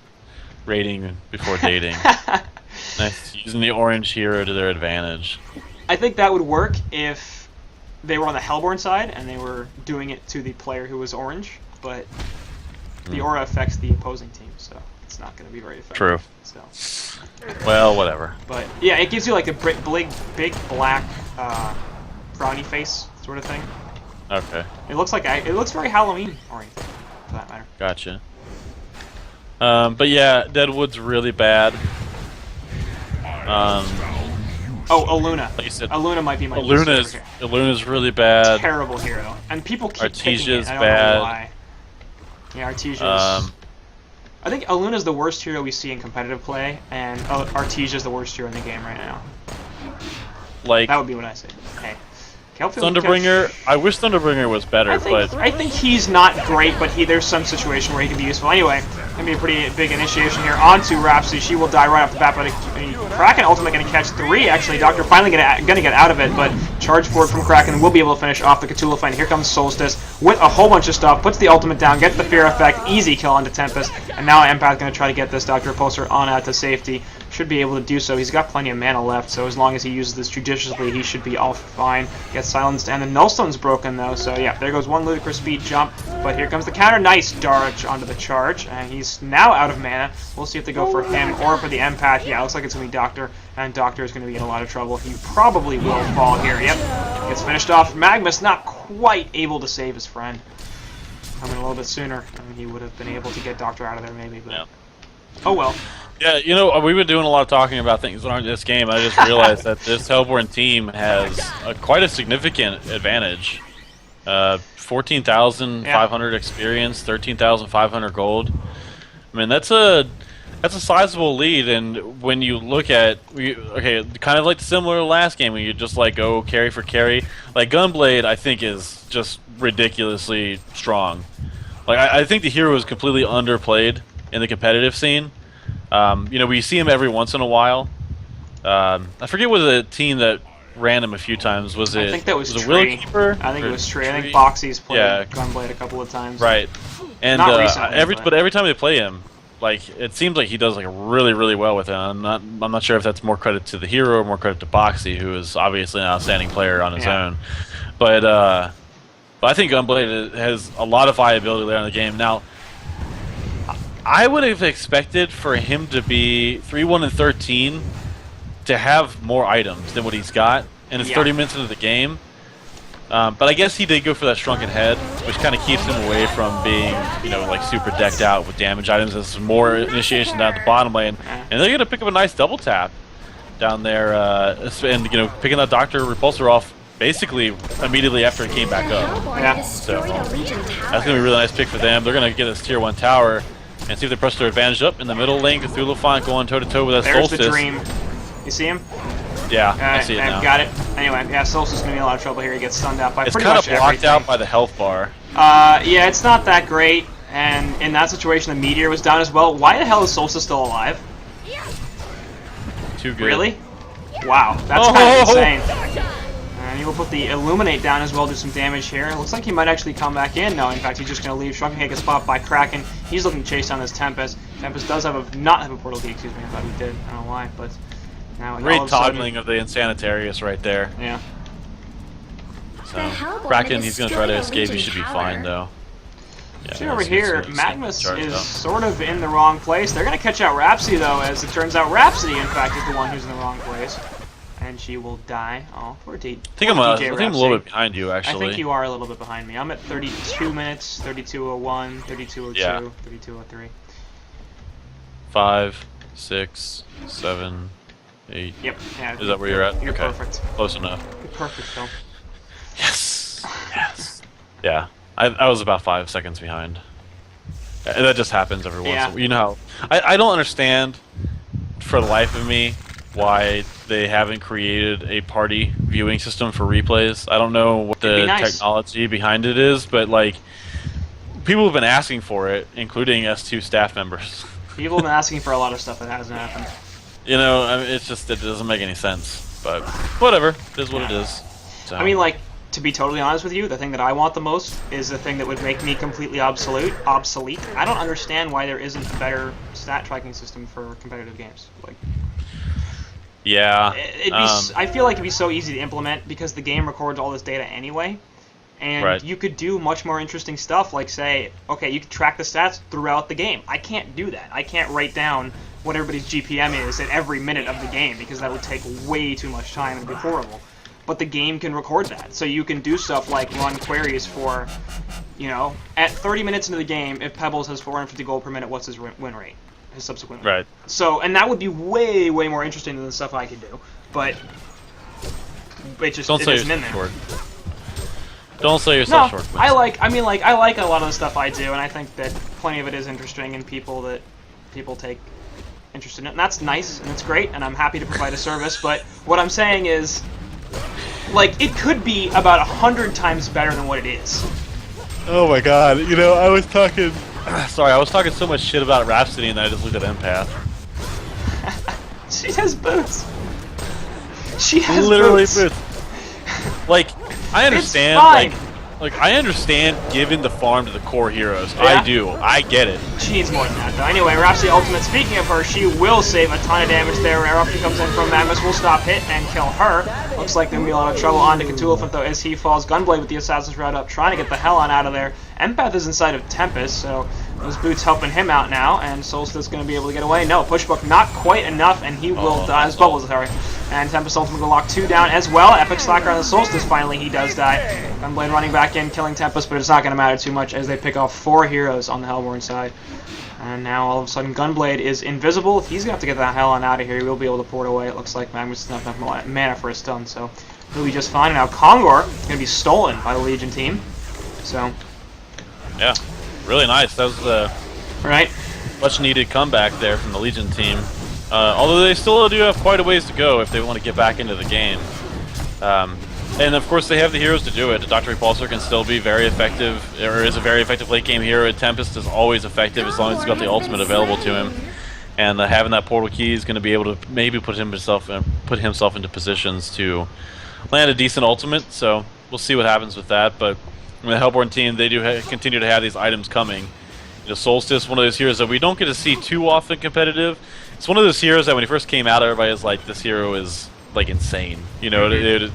rating before dating. Nice, using the orange hero to their advantage. I think that would work if they were on the Hellborn side and they were doing it to the player who was orange, but the aura affects the opposing team, so it's not going to be very effective. True. So. Well, whatever. But yeah, it gives you like a big black frowny face sort of thing. Okay. It looks very Halloween oriented, for that matter. Gotcha. But yeah, Deadwood's really bad. Oh, Aluna. Like you said, Aluna might be my Aluna's really bad. Terrible hero, and people keep picking it. I don't bad. know why. Yeah, Artesia's. I think Aluna's the worst hero we see in competitive play, and Artesia's the worst hero in the game right now. Like that would be what I say. Hey, Thunderbringer. I wish Thunderbringer was better, but I think he's not great, but there's some situation where he can be useful. Anyway, gonna be a pretty big initiation here onto Rhapsody. She will die right off the bat, but Kraken ultimate gonna catch 3. Actually, Doctor finally gonna get out of it, but charge forward from Kraken will be able to finish off the Cthulhu fight. Here comes Solstice with a whole bunch of stuff, puts the ultimate down, gets the fear effect, easy kill onto Tempest, and now Empath gonna try to get this Dr. Repulsor on out to safety. Should be able to do so. He's got plenty of mana left, so as long as he uses this judiciously, he should be all fine. Gets silenced, and the Nullstone's broken though, so yeah, there goes one ludicrous speed jump, but here comes the counter. Nice dodge onto the charge, and he's now out of mana. We'll see if they go for him or for the Empath. Yeah, looks like it's going to be Doctor, and Doctor is going to be in a lot of trouble. He probably will fall here. Yep, gets finished off. Magnus not quite able to save his friend. Coming a little bit sooner, I mean, he would have been able to get Doctor out of there maybe, but oh well. Yeah, you know, we've been doing a lot of talking about things that aren't this game. I just realized that this Hellborn team has quite a significant advantage. 14,500 experience, 13,500 gold. I mean, that's a sizable lead. And when you look at, kind of like similar to last game, when you just like go carry for carry, like Gunblade, I think is just ridiculously strong. Like I think the hero is completely underplayed in the competitive scene. You know, we see him every once in a while. I forget what the team that ran him a few times. Was it? I think that was Tree. Willowkeeper? I think it was Tree. I think Boxy's played Gunblade a couple of times. Right. And not recently, but every time they play him, like it seems like he does like really, really well with it. I'm not sure if that's more credit to the hero or more credit to Boxy, who is obviously an outstanding player on his own. But I think Gunblade has a lot of viability there in the game now. I would have expected for him to be 3-1 and 13 to have more items than what he's got, and it's 30 minutes into the game. But I guess he did go for that shrunken head, which kind of keeps him away from being, you know, like super decked out with damage items. There's more initiation down at the bottom lane, and they're gonna pick up a nice double tap down there, and you know, picking that Dr. Repulsor off basically immediately after it came back up. Yeah. So that's gonna be a really nice pick for them. They're gonna get this tier 1 tower. And see if they press their advantage up in the middle lane. Cthulhu Font going toe-to-toe with that Solstice. There's the Dream. You see him? Yeah, I see it now. Got it. Anyway, yeah, Solstice is going to be in a lot of trouble here. He gets stunned out by pretty much everything. It's kind of blocked out by the health bar. Yeah, it's not that great. And in that situation, the Meteor was down as well. Why the hell is Solstice still alive? Too good. Really? Wow, that's kind of insane. And he will put the Illuminate down as well, do some damage here. It looks like he might actually come back in. No, in fact, he's just going to leave. Shrunken Head gets spot by Kraken. He's looking to chase down this Tempest. Tempest does not have a portal key, excuse me. I thought he did. I don't know why, but Now, Great all of a sudden- toggling of the Insanitarius right there. Yeah. So, The Hellborn Kraken, he's going to try to destroyed a escape. He Legion should be tower. fine, though. Yeah, See over let's here, get Magnus charged is up. sort of in the wrong place. They're going to catch out Rhapsody, though, as it turns out Rhapsody, in fact, is the one who's in the wrong place. And she will die. Oh, poor DJ I think I'm a Rhapsody. little bit behind you, actually. I think you are a little bit behind me. I'm at 32 minutes, 32:01, 32:02, Yeah. 32:03. 5, 6, 7, 8. Yep. Yeah, Is that where you're at? You're Okay. perfect. Close enough. You're perfect, Phil. Yes. Yes. Yeah. I was about 5 seconds behind. That just happens every once in a while. You know how... I don't understand, for the life of me, why they haven't created a party viewing system for replays. I don't know what the technology behind it is, but, like, people have been asking for it, including S2 staff members. People have been asking for a lot of stuff that hasn't happened. You know, I mean, it's just, it doesn't make any sense. But, whatever. It is what it is. So. I mean, like, to be totally honest with you, the thing that I want the most is the thing that would make me completely obsolete. I don't understand why there isn't a better stat tracking system for competitive games. Like, yeah. I feel like it'd be so easy to implement because the game records all this data anyway. And you could do much more interesting stuff, like say, okay, you could track the stats throughout the game. I can't do that. I can't write down what everybody's GPM is at every minute of the game because that would take way too much time and be horrible. But the game can record that. So you can do stuff like run queries for, you know, at 30 minutes into the game, if Pebbles has 450 gold per minute, what's his win rate? His subsequent win. Right. So, and that would be way, way more interesting than the stuff I could do. But it just isn't in there. Don't sell yourself short. I like a lot of the stuff I do, and I think that plenty of it is interesting, and people take interest in it, and that's nice, and it's great, and I'm happy to provide a service, but what I'm saying is, like, it could be about 100 times better than what it is. Oh my god, you know, I was talking so much shit about Rhapsody, and then I just looked at Empath. She has boots. She has literally boots. Like, I understand, like I understand giving the farm to the core heroes. Yeah. I do. I get it. She needs more than that, though. Anyway, Rhapsody Ultimate, speaking of her, she will save a ton of damage there. Eruption comes in from Magnus, will stop hit and kill her. Looks like there'll be a lot of trouble on to Cthulhu, though, as he falls. Gunblade with the Assassin's Route up, trying to get the hell on out of there. Empath is inside of Tempest, so those boots helping him out now, and Solstice going to be able to get away. No, Pushbook not quite enough, and he will die. His bubbles, sorry. And Tempest Ultimate will lock 2 down as well. Epic Slacker on the Solstice, finally he does die. Gunblade running back in, killing Tempest, but it's not going to matter too much as they pick off 4 heroes on the Hellborn side. And now all of a sudden Gunblade is invisible. He's going to have to get the hell on out of here. He will be able to pour it away. It looks like Magnus doesn't have enough mana for a stun, so he'll be just fine. And now Kongor is going to be stolen by the Legion team. So, yeah, really nice. That was a much needed comeback there from the Legion team. Although they still do have quite a ways to go if they want to get back into the game. And of course they have the heroes to do it. Dr. Repulsor can still be very effective, or is a very effective late game hero. Tempest is always effective as long as he's got the ultimate available to him. And having that portal key is going to be able to maybe put himself into positions to land a decent ultimate. So we'll see what happens with that. But the Hellborn team, they do continue to have these items coming. You know, Solstice, one of those heroes that we don't get to see too often competitive. It's one of those heroes that when he first came out, everybody was like, this hero is like insane. You know, it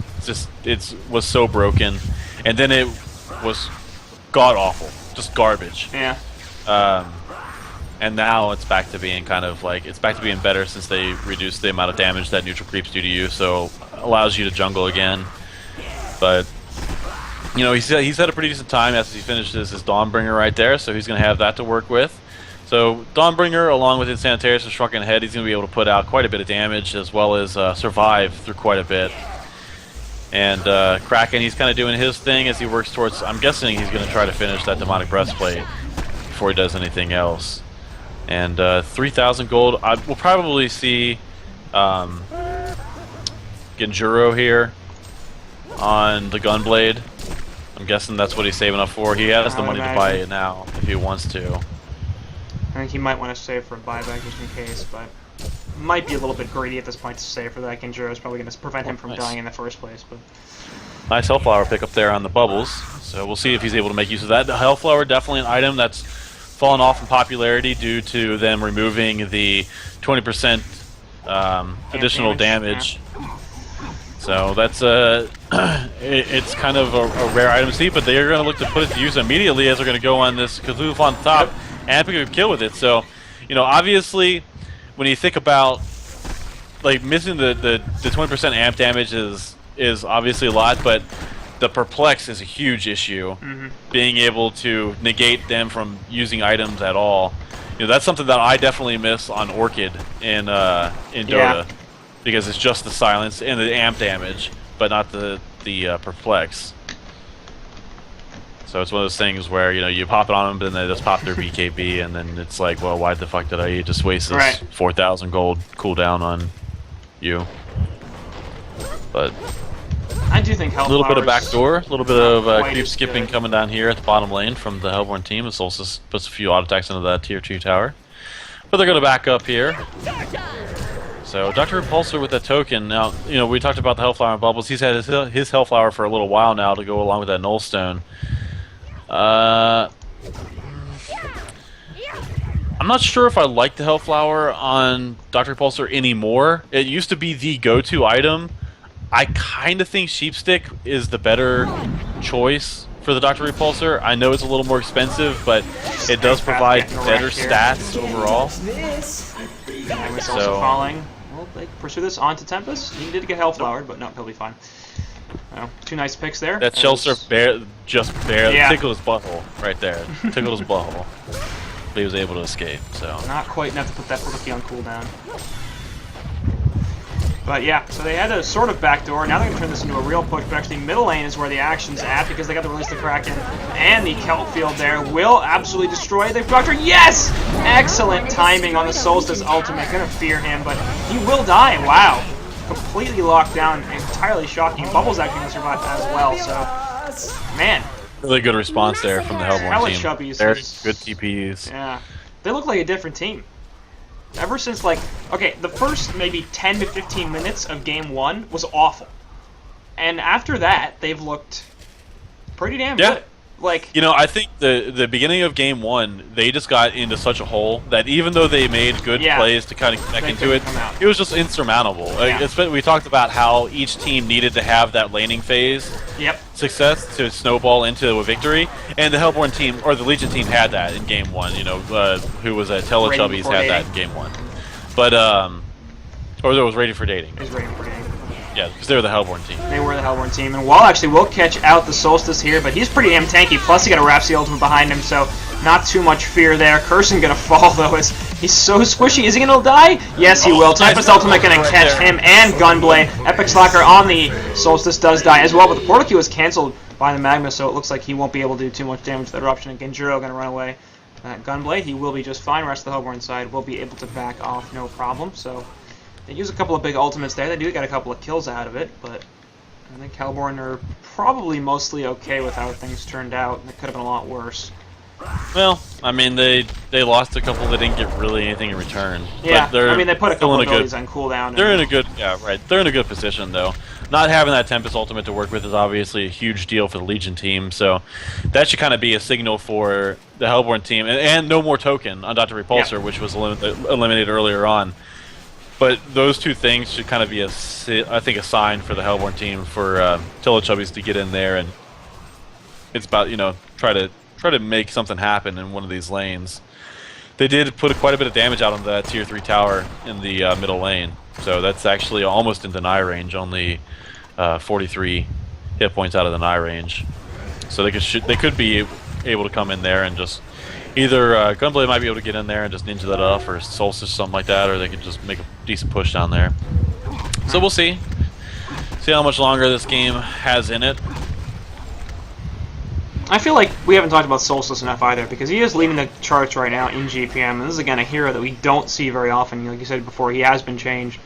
was so broken, and then it was god awful, just garbage. yeah. And now it's back to being kind of like, it's back to being better since they reduced the amount of damage that neutral creeps do to you, so allows you to jungle again. But you know, he's had a pretty decent time as he finishes his Dawnbringer right there, so he's going to have that to work with. So Dawnbringer, along with Insanitarius and Shrunken Head, he's going to be able to put out quite a bit of damage, as well as survive through quite a bit. And Kraken, he's kind of doing his thing as he works towards, I'm guessing he's going to try to finish that Demonic Breastplate before he does anything else. And 3,000 gold, we'll probably see Genjuro here on the Gunblade. I'm guessing that's what he's saving up for. He has the money to buy it now if he wants to. I think he might want to save for a buyback just in case, but might be a little bit greedy at this point to save for that. Genjuro is probably going to prevent him from dying in the first place. But nice Hellflower pick up there on the bubbles, so we'll see if he's able to make use of that. The Hellflower, definitely an item that's fallen off in popularity due to them removing the 20% additional damage. So that's it's kind of a rare item to see, but they're going to look to put it to use immediately as they're going to go on this Cthulhu on the top and pick a kill with it. So, you know, obviously, when you think about like missing the 20% amp damage is obviously a lot, but the perplex is a huge issue. Being able to negate them from using items at all, you know, that's something that I definitely miss on Orchid in Dota. Because it's just the silence and the amp damage, but not the perplex. So it's one of those things where, you know, you pop it on them, but then they just pop their BKB, and then it's like, well, why the fuck did I just waste this 4,000 gold cooldown on you? But I do think a little bit of backdoor, a little bit of creep skipping coming down here at the bottom lane from the Hellborn team. The Solstice puts a few auto attacks into that tier 2 tower, but they're going to back up here. So Dr. Repulsor with that token. Now, you know, we talked about the Hellflower and Bubbles. He's had his Hellflower for a little while now to go along with that Nullstone. I'm not sure if I like the Hellflower on Dr. Repulsor anymore. It used to be the go-to item. I kind of think Sheepstick is the better choice for the Dr. Repulsor. I know it's a little more expensive, but it does provide better stats overall. Magma's also falling. Well, they pursue this onto Tempest. He did get Hellflowered, but no, he'll be fine. Oh, 2 nice picks there. That Shell Surf just barely tickled his butthole right there. Tickled his butthole. But he was able to escape, so. Not quite enough to put that Flicky on cooldown. But yeah, so they had a sort of backdoor. Now they're going to turn this into a real push, but actually middle lane is where the action's at because they got to release the Kraken. And the Kelp Field there will absolutely destroy the Doctor. Yes! Excellent timing on the Solstice ultimate. Going to fear him, but he will die. Wow. Completely locked down. Entirely shocking. Bubbles actually going to survive as well, so... Man. Really good response there from the Hellborn team. Telechubbies. Very good TPs. Yeah. They look like a different team. Ever since, like, okay, the first maybe 10 to 15 minutes of Game 1 was awful. And after that, they've looked pretty damn good. Like, you know, I think the beginning of Game 1, they just got into such a hole that even though they made good plays to kind of connect into it, it was just insurmountable. We talked about how each team needed to have that laning phase success to snowball into a victory, and the Hellborn team, or the Legion team, had that in Game 1, you know, who was at Telechubbies had that in Game 1. But, or there was Rating for Dating. It was Rating for Dating. Yeah, because they were the Hellborn team. They were the Hellborn team. And Wall actually will catch out the Solstice here, but he's pretty damn tanky. Plus, he got a Rhapsody ultimate behind him, so not too much fear there. Curson gonna fall, though, as he's so squishy. Is he gonna die? Yes, he will. Tempest ultimate gonna catch him and Gunblade. Epic Slacker on the Solstice does die as well, but the Portal Q was canceled by the Magma, so it looks like he won't be able to do too much damage to that eruption. And Genjuro gonna run away. Gunblade, he will be just fine. Rest of the Hellborn side will be able to back off, no problem. So they use a couple of big ultimates there. They do get a couple of kills out of it, but I think Hellborn are probably mostly okay with how things turned out. It could have been a lot worse. Well, I mean, they lost a couple that didn't get really anything in return. Yeah, but I mean, they put a couple of abilities on cooldown. They're in a good, they're in a good position, though. Not having that Tempest ultimate to work with is obviously a huge deal for the Legion team, so that should kind of be a signal for the Hellborn team. And no more token on Dr. Repulsor, which was eliminated earlier on. But those two things should kind of be, I think, a sign for the Hellborn team for Telechubbies to get in there, and it's about, you know, try to make something happen in one of these lanes. They did put quite a bit of damage out on that tier 3 tower in the middle lane, so that's actually almost in deny range, only 43 hit points out of the deny range. So they could be able to come in there and just either Gunblade might be able to get in there and just ninja that up, or Solstice, something like that, or they could just make a decent push down there. So we'll see. See how much longer this game has in it. I feel like we haven't talked about Solstice enough either, because he is leading the charts right now in GPM, and this is, again, a hero that we don't see very often. Like you said before, he has been changed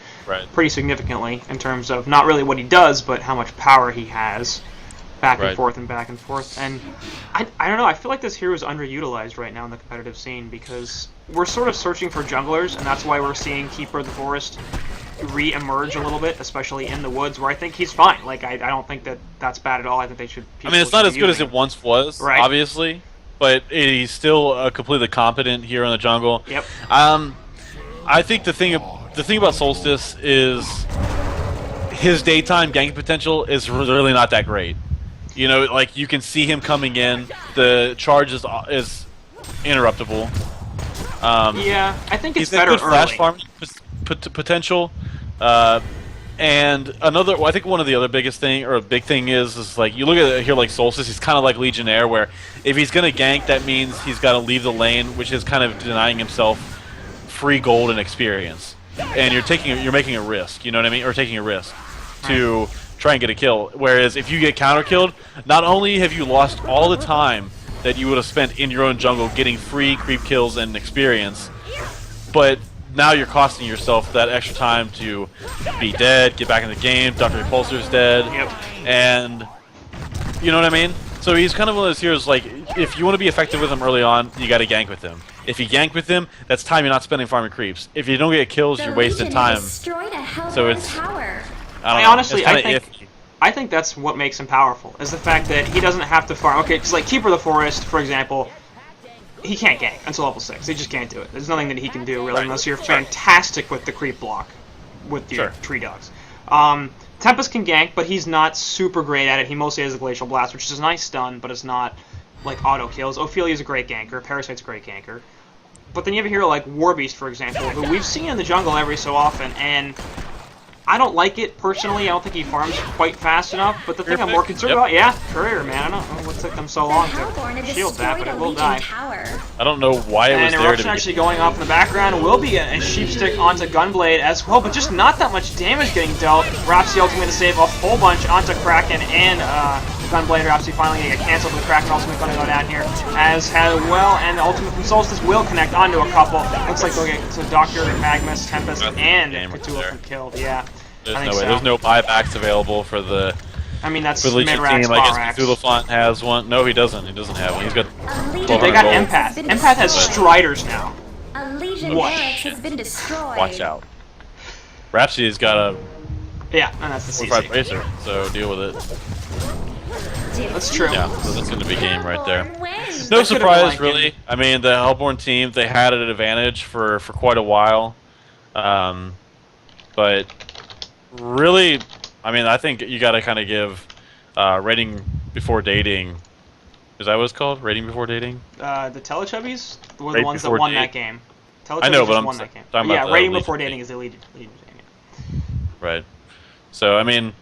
pretty significantly in terms of not really what he does, but how much power he has. Back and forth and back and forth. And I don't know, I feel like this hero is underutilized right now in the competitive scene, because we're sort of searching for junglers, and that's why we're seeing Keeper of the Forest re-emerge a little bit, especially in the woods, where I think he's fine. Like, I don't think that that's bad at all. I think they should... I mean, it's not as good as it once was, obviously, but he's still a completely competent hero in the jungle. Yep. I think the thing the thing about Solstice is his daytime gank potential is really not that great. You know, like you can see him coming in. The charge is interruptible. Yeah, I think it's he's got better good flash early. farming potential. And another, well, I think one of the other big thing is like you look at it here like Solstice, he's kind of like Legionnaire, where if he's gonna gank, that means he's got to leave the lane, which is kind of denying himself free gold and experience, and you're making a risk, you know what I mean, or taking a risk to try and get a kill. Whereas if you get counter killed, not only have you lost all the time that you would have spent in your own jungle getting free creep kills and experience, but now you're costing yourself that extra time to be dead, get back in the game, Dr. Repulsor's dead, and you know what I mean? So he's kind of one of those heroes, like, if you want to be effective with him early on, you gotta gank with him. If you gank with him, that's time you're not spending farming creeps. If you don't get kills, you're wasting time. So it's... I think that's what makes him powerful, is the fact that he doesn't have to farm. Okay, because like Keeper of the Forest, for example, he can't gank until level 6. He just can't do it. There's nothing that he can do, really, unless you're fantastic with the creep block with your tree dogs. Tempest can gank, but he's not super great at it. He mostly has a Glacial Blast, which is a nice stun, but it's not like auto kills. Ophelia's a great ganker. Parasite's a great ganker. But then you have a hero like Warbeast, for example, who we've seen in the jungle every so often, and I don't like it personally. I don't think he farms quite fast enough. But the thing I'm more concerned about, Courier, man, I don't know what took them so long to shield that, but it will die. I don't know why it was there. And Eruption actually going off in the background will be a Sheepstick onto Gunblade as well, but just not that much damage getting dealt. Rhapsody ultimately to save a whole bunch onto Kraken and Gunblade. Rhapsody finally going to get canceled, but the Kraken ultimate going to go down here as well, and the ultimate from Solstice will connect onto a couple. Looks like they'll get to Doctor, Magmus, Tempest, and Cthulhu killed. Yeah. There's no buybacks available for the. I mean, that's mid-rax, team. I guess Cthulhu has one. No, he doesn't. He doesn't have one. He's got. They got Empath. Empath has Striders now. Watch out. Rhapsody's got a. Yeah, and that's the CC. Racer, so deal with it. That's true. Yeah, so that's going to be game right there. No surprise, really. I mean, the Hellborn team, they had an advantage for quite a while. But really, I mean, I think you got to kind of give Rating Before Dating. Is that what it's called? Rating Before Dating? The Telechubbies were the ones that won that game. I know, but I'm won that game. talking about the Rating Before Dating is the Legion game. Right. So, I mean,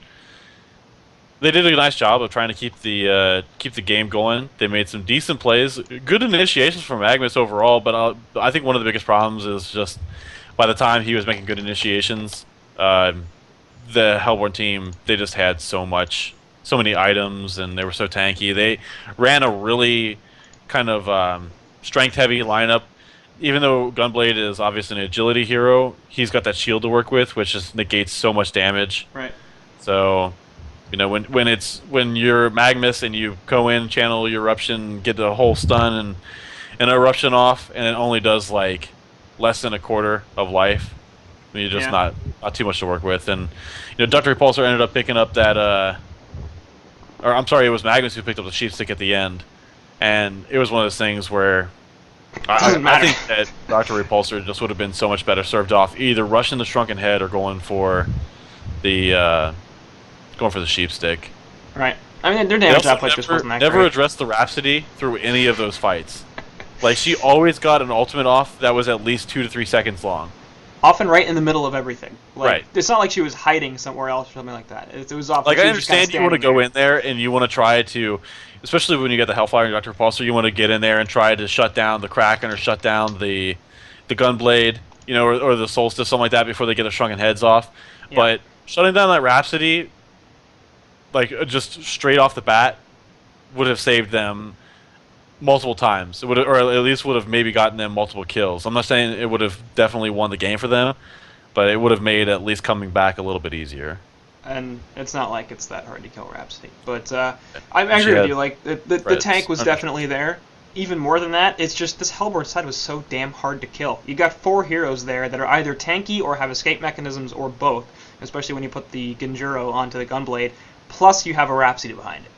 they did a nice job of trying to keep the game going. They made some decent plays, good initiations from Magmus overall. But I think one of the biggest problems is just by the time he was making good initiations, the Hellborn team, they just had so many items, and they were so tanky. They ran a really kind of strength-heavy lineup. Even though Gunblade is obviously an agility hero, he's got that shield to work with, which just negates so much damage. Right. So, you know, when you're Magmus and you go in, channel your Eruption, get the whole stun and Eruption off, and it only does like less than a quarter of life. I mean, you're just not too much to work with. And you know, Dr. Repulsor ended up picking up that, or I'm sorry, it was Magmus who picked up the Sheepstick at the end, and it was one of those things where I think that Dr. Repulsor just would have been so much better served off either rushing the Shrunken Head or going for the Sheepstick. Right. I mean, their damage output just wasn't that never great. addressed the Rhapsody through any of those fights. Like, she always got an ultimate off that was at least 2 to 3 seconds long. Often right in the middle of everything. Like, right. It's not like she was hiding somewhere else or something like that. It was often. Like, I understand you want to go in there and you want to try to, especially when you get the Hellfire and Dr. Repulsor, you want to get in there and try to shut down the Kraken or shut down the Gunblade, you know, or the Solstice, something like that before they get their Shrunken Heads off. Yeah. But shutting down that Rhapsody, like, just straight off the bat, would have saved them multiple times. It would have, or at least would have maybe gotten them multiple kills. I'm not saying it would have definitely won the game for them, but it would have made at least coming back a little bit easier. And it's not like it's that hard to kill Rhapsody. But I agree with you. Like, the tank was definitely there. Even more than that, it's just this Hellborn side was so damn hard to kill. You got 4 heroes there that are either tanky or have escape mechanisms or both, especially when you put the Genjuro onto the Gunblade, plus you have a Rhapsody behind it.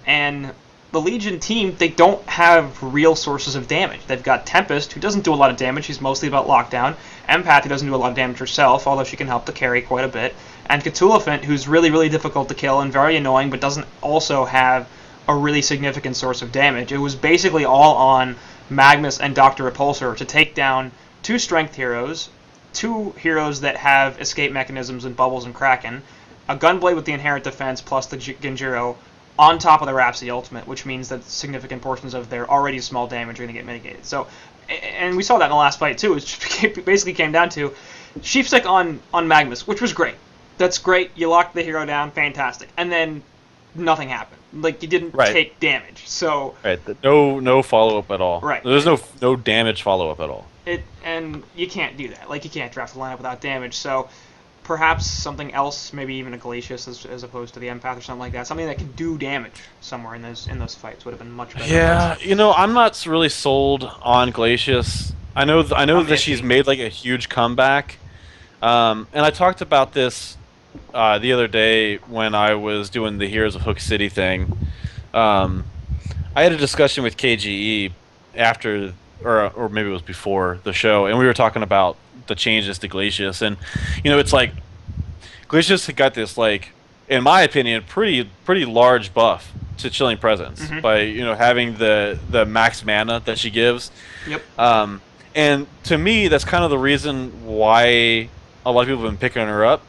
And the Legion team, they don't have real sources of damage. They've got Tempest, who doesn't do a lot of damage. She's mostly about lockdown. Empath, who doesn't do a lot of damage herself, although she can help to carry quite a bit. And Cthulhuphant, who's really, really difficult to kill and very annoying, but doesn't also have a really significant source of damage. It was basically all on Magnus and Dr. Repulsor to take down 2 strength heroes, 2 heroes that have escape mechanisms in Bubbles and Kraken, a Gunblade with the inherent defense plus the Genjiro, on top of the Rhapsody ultimate, which means that significant portions of their already small damage are going to get mitigated. So, and we saw that in the last fight too. It basically came down to Sheepstick on Magnus, which was great. That's great. You locked the hero down, fantastic. And then nothing happened. Like, you didn't take damage. So right, no follow up at all. Right. There's no damage follow up at all. And you can't do that. Like, you can't draft a lineup without damage. So perhaps something else, maybe even a Glacius as opposed to the Empath or something like that. Something that can do damage somewhere in those fights would have been much better. Yeah, I'm not really sold on Glacius. I know that she's made like a huge comeback, and I talked about this the other day when I was doing the Heroes of Hook City thing. I had a discussion with KGE after, or maybe it was before the show, and we were talking about the changes to Glacius, and it's like Glacius had got this, like, in my opinion, pretty large buff to Chilling Presence by having the max mana that she gives. Yep. And to me, that's kind of the reason why a lot of people have been picking her up.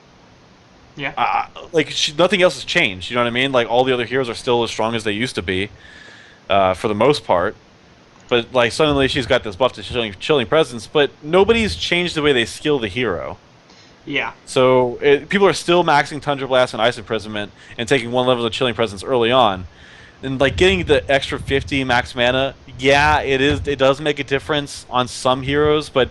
Yeah. Nothing else has changed. You know what I mean? Like, all the other heroes are still as strong as they used to be, for the most part. But like, suddenly she's got this buff to chilling Presence, but nobody's changed the way they skill the hero. Yeah. So people are still maxing Tundra Blast and Ice Imprisonment and taking 1 level of Chilling Presence early on. And like, getting the extra 50 max mana, yeah, it does make a difference on some heroes, but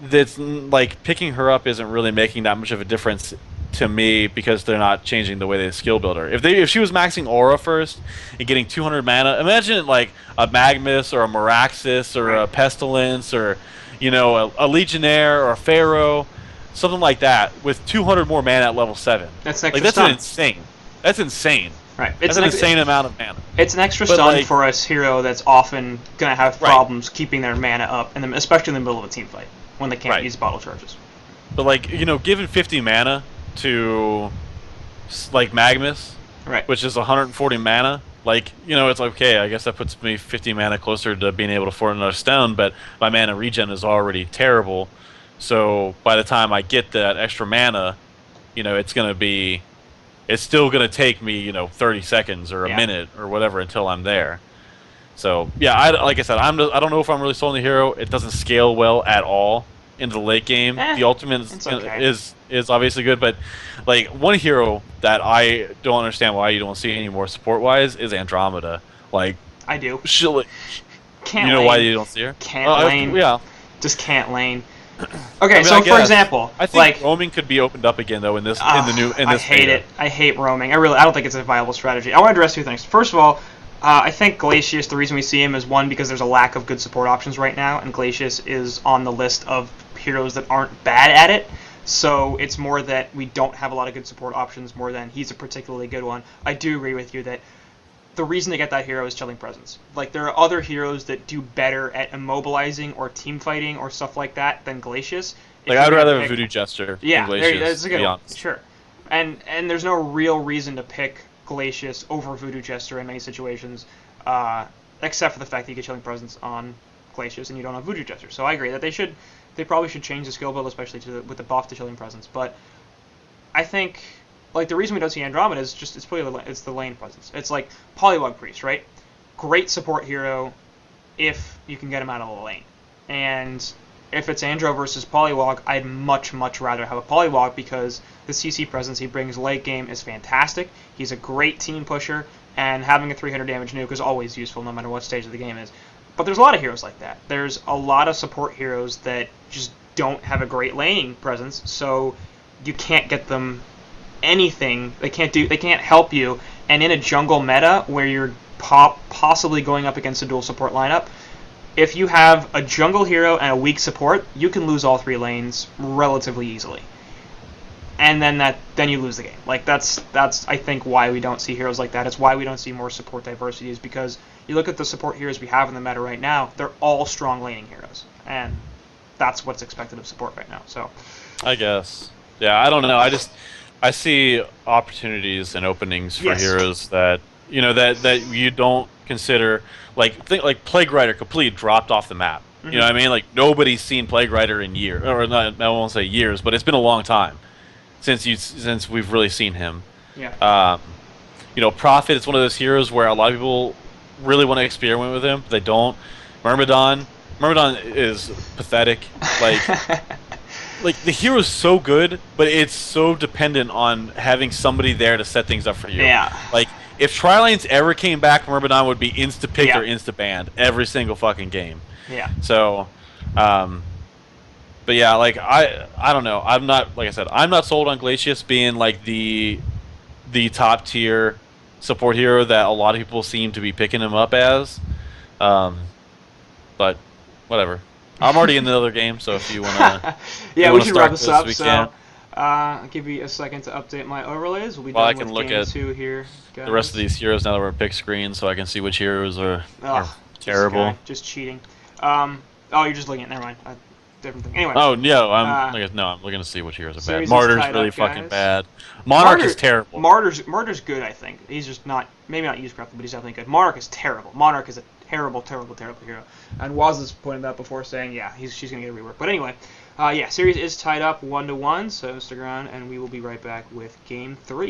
that's like, picking her up isn't really making that much of a difference to me, because they're not changing the way they skill build her. If she was maxing Aura first and getting 200 mana, imagine like a Magnus or a Meraxis or a Pestilence or a Legionnaire or a Pharaoh, something like that, with 200 more mana at level 7. That's insane. That's insane. Right. That's an insane amount of mana. It's an extra stun for a hero that's often going to have problems keeping their mana up, and especially in the middle of a team fight when they can't use bottle charges. But like, given 50 mana to like Magnus, which is 140 mana, like, it's like, okay, I guess that puts me 50 mana closer to being able to afford another stone, but my mana regen is already terrible. So by the time I get that extra mana, it's still gonna take me 30 seconds or a minute or whatever until I'm there. So yeah, like I said, I don't know if I'm really sold on the hero. It doesn't scale well at all into the late game. The ultimate is obviously good, but like, one hero that I don't understand why you don't see any more support wise is Andromeda. Like, I do. Can't lane. Why you don't see her? Can't lane. Yeah. Just can't lane. Okay, so for example, I think roaming could be opened up again though in this I hate it. I hate roaming. I don't think it's a viable strategy. I want to address 2 things. First of all, I think Glacius, the reason we see him is, one, because there's a lack of good support options right now, and Glacius is on the list of heroes that aren't bad at it. So it's more that we don't have a lot of good support options more than he's a particularly good one. I do agree with you that the reason to get that hero is Chilling Presence. Like, there are other heroes that do better at immobilizing or team fighting or stuff like that than Glacius. Like, I'd rather have Voodoo Jester than Glacius. That's a good one. Sure. And there's no real reason to pick Glacius over Voodoo Jester in many situations, except for the fact that you get Chilling Presence on Glacius and you don't have Voodoo Jester. So I agree that they probably should change the skill build, especially with the buff to Chilling Presence. But I think, like, the reason we don't see Andromeda is just it's the lane presence. It's like Polywog Priest, right? Great support hero if you can get him out of the lane. And if it's Andro versus Polywog, I'd much rather have a Polywog, because the CC presence he brings late game is fantastic. He's a great team pusher, and having a 300 damage nuke is always useful no matter what stage of the game is. But there's a lot of heroes like that. There's a lot of support heroes that just don't have a great laning presence, so you can't get them anything. They can't help you. And in a jungle meta where you're possibly going up against a dual support lineup, if you have a jungle hero and a weak support, you can lose all 3 lanes relatively easily. and then you lose the game. Like that's I think why we don't see heroes like that. It's why we don't see more support diversity, is because you look at the support heroes we have in the meta right now, they're all strong laning heroes, and that's what's expected of support right now. So I guess. Yeah, I don't know. I see opportunities and openings for heroes that that you don't consider. Like Plague Rider completely dropped off the map. You know what I mean? Like nobody's seen Plague Rider in years, or not. I won't say years, but it's been a long time since we've really seen him. Yeah. Prophet is one of those heroes where a lot of people really want to experiment with him. They don't. Myrmidon is pathetic. Like, the hero's so good, but it's so dependent on having somebody there to set things up for you. Yeah. Like, if Tri-Lanes ever came back, Myrmidon would be insta-picked or insta-banned every single fucking game. Yeah. So, but yeah, like, I don't know. I'm not, like I said, I'm not sold on Glacius being, like, the top-tier support hero that a lot of people seem to be picking him up as. But whatever. I'm already in the other game, so if you want to... Yeah, we should wrap this up, so I'll give you a second to update my overlays. We'll be I done can with look game at 2 here, guys. the rest of these heroes now that we're pick screen, so I can see which heroes are terrible. Just cheating. Oh, you're just looking at... Never mind. Different thing. Anyway. Oh, yeah, I'm looking to see which heroes are bad. Series is Martyr's tied really up, fucking guys. bad. Monarch is terrible. Martyr's good, I think. He's just maybe not use correctly, but he's definitely good. Monarch is terrible. Monarch is a terrible, terrible, terrible hero. And Waz has pointed that before, saying, yeah, she's going to get a rework. But anyway, series is tied up 1-1, so stick around, and we will be right back with Game 3.